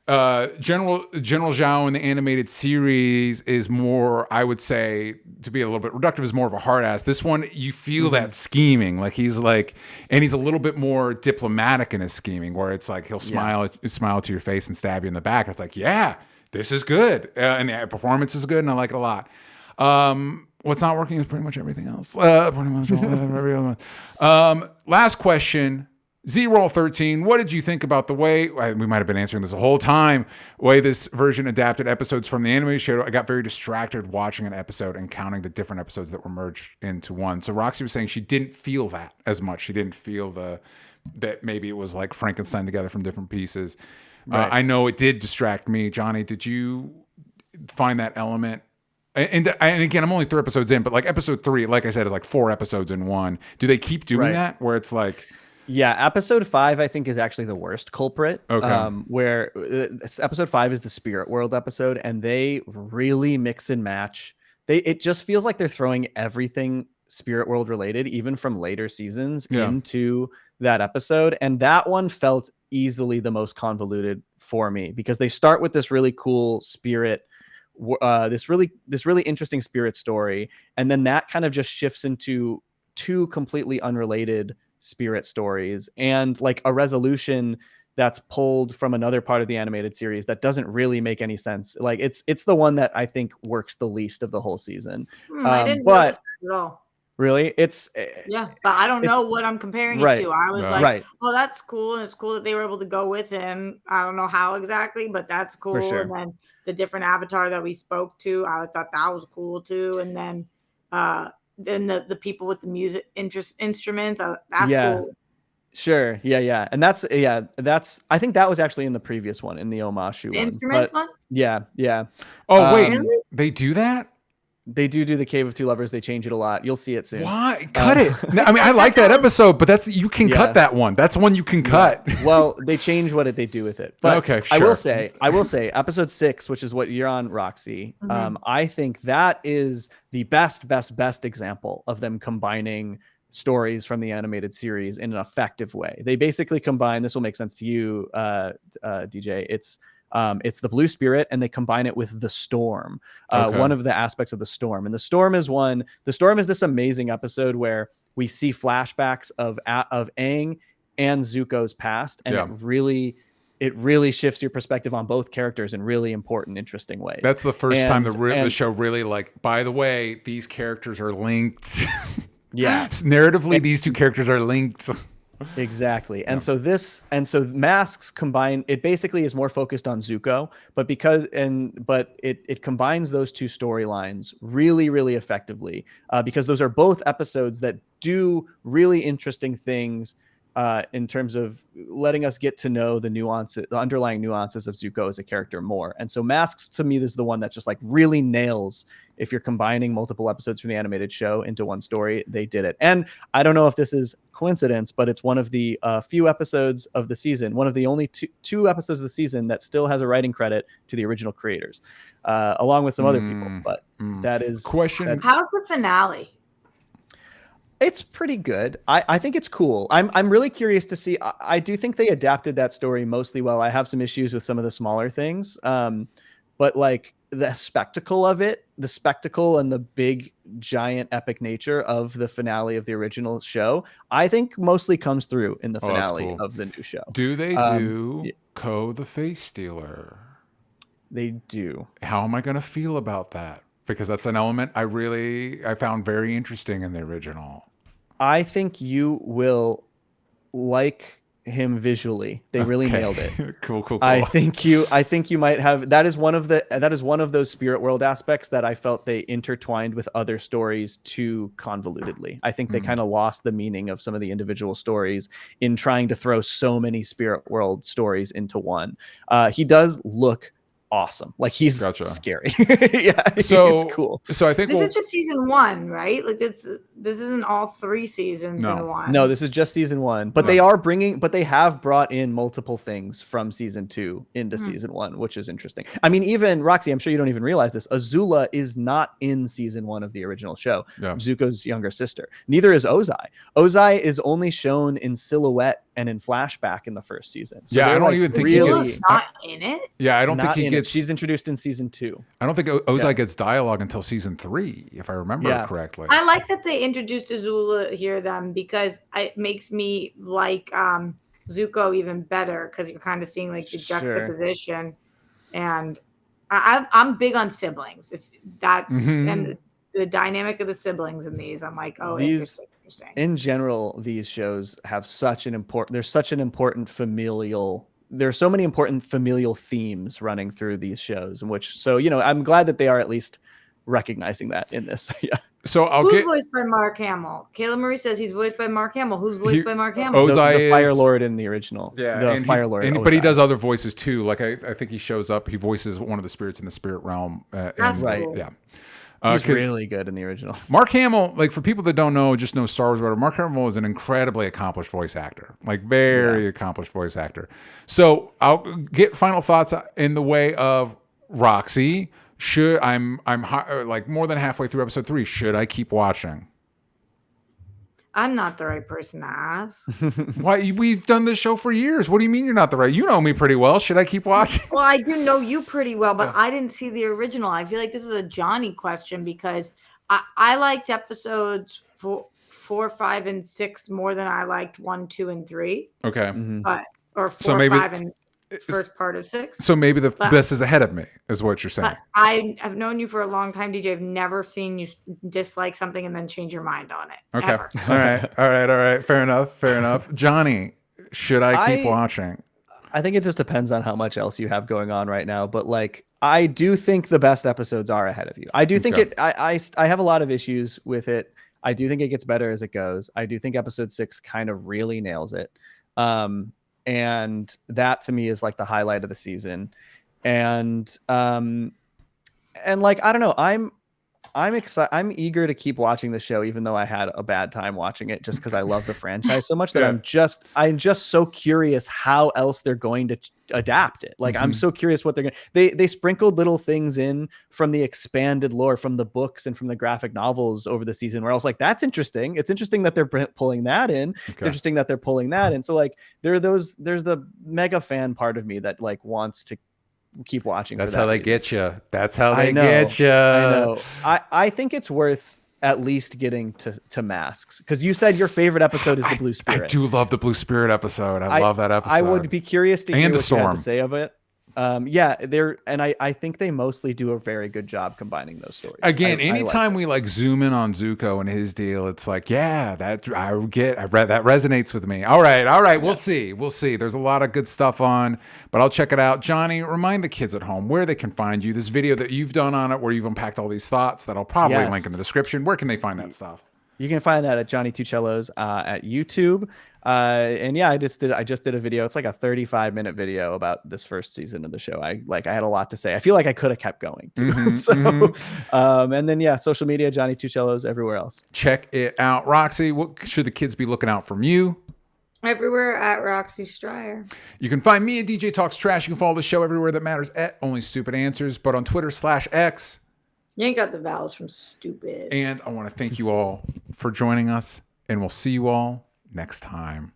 [SPEAKER 1] General Zhao in the animated series is more, I would say, to be a little bit reductive, is more of a hard ass. This one, you feel that scheming, like he's like, and he's a little bit more diplomatic in his scheming, where it's like he'll smile to your face and stab you in the back. It's like, yeah, this is good, and the performance is good, and I like it a lot. What's not working is pretty much everything else. Pretty much every other one. Last question. Z-Roll13, what did you think about the way, we might have been answering this the whole time, way this version adapted episodes from the animated show? I got very distracted watching an episode and counting the different episodes that were merged into one. So Roxy was saying she didn't feel that as much. She didn't feel that maybe it was like Frankenstein together from different pieces. Right. I know it did distract me. Johnny, did you find that element? And again, I'm only 3 episodes in, but like episode 3, like I said, is like 4 episodes in one. Do they keep doing that, where it's like...
[SPEAKER 3] Yeah, episode 5 I think is actually the worst culprit.
[SPEAKER 1] Okay.
[SPEAKER 3] Where episode 5 is the Spirit World episode, and they really mix and match. It just feels like they're throwing everything Spirit World related, even from later seasons, into that episode, and that one felt easily the most convoluted for me, because they start with this really cool spirit, this really interesting spirit story, and then that kind of just shifts into 2 completely unrelated spirit stories, and like a resolution that's pulled from another part of the animated series that doesn't really make any sense. Like it's the one that I think works the least of the whole season.
[SPEAKER 2] I didn't notice that at all.
[SPEAKER 3] Really? But
[SPEAKER 2] I don't know what I'm comparing it to. I was like, oh, that's cool, and it's cool that they were able to go with him. I don't know how exactly, but that's cool. For sure. And then the different avatar that we spoke to, I thought that was cool too. And then the people with the music instruments, that's cool.
[SPEAKER 3] Sure. Yeah. And that's I think that was actually in the previous one, in the Omashu
[SPEAKER 2] The
[SPEAKER 3] one.
[SPEAKER 2] instruments
[SPEAKER 3] But
[SPEAKER 2] one?
[SPEAKER 3] yeah.
[SPEAKER 1] Oh, wait,
[SPEAKER 2] Really?
[SPEAKER 1] they do that?
[SPEAKER 3] They do the Cave of Two Lovers. They change it a lot. You'll see it soon.
[SPEAKER 1] Why? Cut it. I mean, I like that episode, but you can cut that one. That's one you can cut.
[SPEAKER 3] Well, they change what they do with it. But
[SPEAKER 1] okay, sure.
[SPEAKER 3] I will say episode 6, which is what you're on, Roxy. I think that is the best example of them combining stories from the animated series in an effective way. They basically combine, this will make sense to you, DJ. It's the Blue Spirit, and they combine it with the Storm. One of the aspects of the Storm, and the Storm is this amazing episode where we see flashbacks of Aang and Zuko's past, and it really shifts your perspective on both characters in really important, interesting ways.
[SPEAKER 1] That's the first time the show really, like, by the way, these characters are linked.
[SPEAKER 3] Yeah.
[SPEAKER 1] Narratively, these two characters are linked.
[SPEAKER 3] Exactly. And so Masks combine, it basically is more focused on Zuko, but it combines those two storylines really, really effectively, because those are both episodes that do really interesting things in terms of letting us get to know the underlying nuances of Zuko as a character more. And so Masks, to me, is the one that just like really nails, if you're combining multiple episodes from the animated show into one story. They did it. And I don't know if this is coincidence, but it's one of the few episodes of the season, one of the only two episodes of the season that still has a writing credit to the original creators, along with some other people. But that is
[SPEAKER 1] question.
[SPEAKER 2] How's the finale?
[SPEAKER 3] It's pretty good. I think it's cool. I'm really curious to see. I do think they adapted that story mostly well. I have some issues with some of the smaller things, but like the spectacle of it, the spectacle and the big, giant, epic nature of the finale of the original show, I think mostly comes through in the finale of the new show.
[SPEAKER 1] Do they do Ko the Face Stealer?
[SPEAKER 3] They do.
[SPEAKER 1] How am I going to feel about that? Because that's an element I found very interesting in the original.
[SPEAKER 3] I think you will like him visually. They really nailed it.
[SPEAKER 1] Cool.
[SPEAKER 3] I think you might have, that is one of those spirit world aspects that I felt they intertwined with other stories too convolutedly. I think they kind of lost the meaning of some of the individual stories in trying to throw so many spirit world stories into one. He does look awesome. Like he's scary. Yeah,
[SPEAKER 1] so
[SPEAKER 3] he's cool.
[SPEAKER 1] So I think
[SPEAKER 2] this is just season 1, right? Like this isn't all 3 seasons in one.
[SPEAKER 3] No, this is just season 1. But they have brought in multiple things from season 2 into season 1, which is interesting. I mean, even Roxy, I'm sure you don't even realize this, Azula is not in season 1 of the original show. Zuko's younger sister. Neither is Ozai. Ozai is only shown in silhouette and in flashback in the first season. So
[SPEAKER 1] I don't even think
[SPEAKER 2] he's not in it.
[SPEAKER 1] Yeah, I don't think he gets.
[SPEAKER 3] She's introduced in season 2.
[SPEAKER 1] I don't think Ozai gets dialogue until season 3, if I remember correctly.
[SPEAKER 2] I like that they introduced Azula here then, because it makes me like Zuko even better, because you're kind of seeing like the juxtaposition, and I'm big on siblings. If that and the dynamic of the siblings in these, I'm like, interesting.
[SPEAKER 3] In general, these shows have such an important familial. There are so many important familial themes running through these shows, so I'm glad that they are at least recognizing that in this. Yeah.
[SPEAKER 1] So
[SPEAKER 2] who's voiced by Mark Hamill? Kayla Marie says he's voiced by Mark Hamill. Who's voiced by Mark Hamill?
[SPEAKER 1] Ozai
[SPEAKER 3] the Fire Lord in the original.
[SPEAKER 1] Yeah,
[SPEAKER 3] Fire Lord.
[SPEAKER 1] But he does other voices too. Like I think he shows up. He voices one of the spirits in the spirit realm.
[SPEAKER 2] That's
[SPEAKER 3] right.
[SPEAKER 2] Cool.
[SPEAKER 1] Yeah.
[SPEAKER 3] He's really good in the original.
[SPEAKER 1] Mark Hamill, like for people that don't know, just know Star Wars, whatever, Mark Hamill is an incredibly accomplished voice actor, like very accomplished voice actor. So I'll get final thoughts in the way of Roxy. I'm like more than halfway through episode 3. Should I keep watching?
[SPEAKER 2] I'm not the right person to ask.
[SPEAKER 1] Why? We've done this show for years. What do you mean you're not the right? You know me pretty well. Should I keep watching?
[SPEAKER 2] Well, I do know you pretty well, but I didn't see the original. I feel like this is a Johnny question, because I liked episodes 4, 5, and 6 more than I liked 1, 2, and 3.
[SPEAKER 1] Okay.
[SPEAKER 2] But or 4, 5, and first part of 6.
[SPEAKER 1] So maybe the best is ahead of me, is what you're saying.
[SPEAKER 2] I have known you for a long time, DJ. I've never seen you dislike something and then change your mind on it.
[SPEAKER 1] Okay.
[SPEAKER 2] Ever.
[SPEAKER 1] All right. Fair enough. Johnny, should I keep watching?
[SPEAKER 3] I think it just depends on how much else you have going on right now. But like, I do think the best episodes are ahead of you. I do think I have a lot of issues with it. I do think it gets better as it goes. I do think episode 6 kind of really nails it. And that to me is like the highlight of the season. And like, I don't know, I'm excited. I'm eager to keep watching the show, even though I had a bad time watching it, just because I love the franchise so much that I'm just so curious how else they're going to adapt it. Like, I'm so curious what they're going to, they sprinkled little things in from the expanded lore, from the books and from the graphic novels over the season, where I was like, that's interesting. It's interesting that they're pulling that in. It's interesting that they're pulling that in. So like, there's the mega fan part of me that like wants to keep watching.
[SPEAKER 1] That's
[SPEAKER 3] how
[SPEAKER 1] they get you. That's how they get you.
[SPEAKER 3] I know. I think it's worth at least getting to Masks, because you said your favorite episode is the Blue Spirit.
[SPEAKER 1] I do love the Blue Spirit episode. I love that episode.
[SPEAKER 3] I would be curious to hear what you had to say of it. I think they mostly do a very good job combining those stories.
[SPEAKER 1] Again, anytime we like zoom in on Zuko and his deal, it's like, that resonates with me. All right. We'll see. There's a lot of good stuff on, but I'll check it out. Johnny, remind the kids at home where they can find you. This video that you've done on it, where you've unpacked all these thoughts, that I'll probably link in the description. Where can they find that stuff?
[SPEAKER 3] You can find that at Johnny Two Cellos at YouTube. And yeah, I just did a video. It's like a 35-minute video about this first season of the show. I had a lot to say. I feel like I could have kept going too. And then social media, Johnny Two Cellos, everywhere else.
[SPEAKER 1] Check it out. Roxy, what should the kids be looking out from you?
[SPEAKER 2] Everywhere at Roxy Stryer.
[SPEAKER 1] You can find me at DJ Talks Trash. You can follow the show everywhere that matters at Only Stupid Answers, but on Twitter /X.
[SPEAKER 2] You ain't got the vowels from stupid.
[SPEAKER 1] And I want to thank you all for joining us, and we'll see you all next time.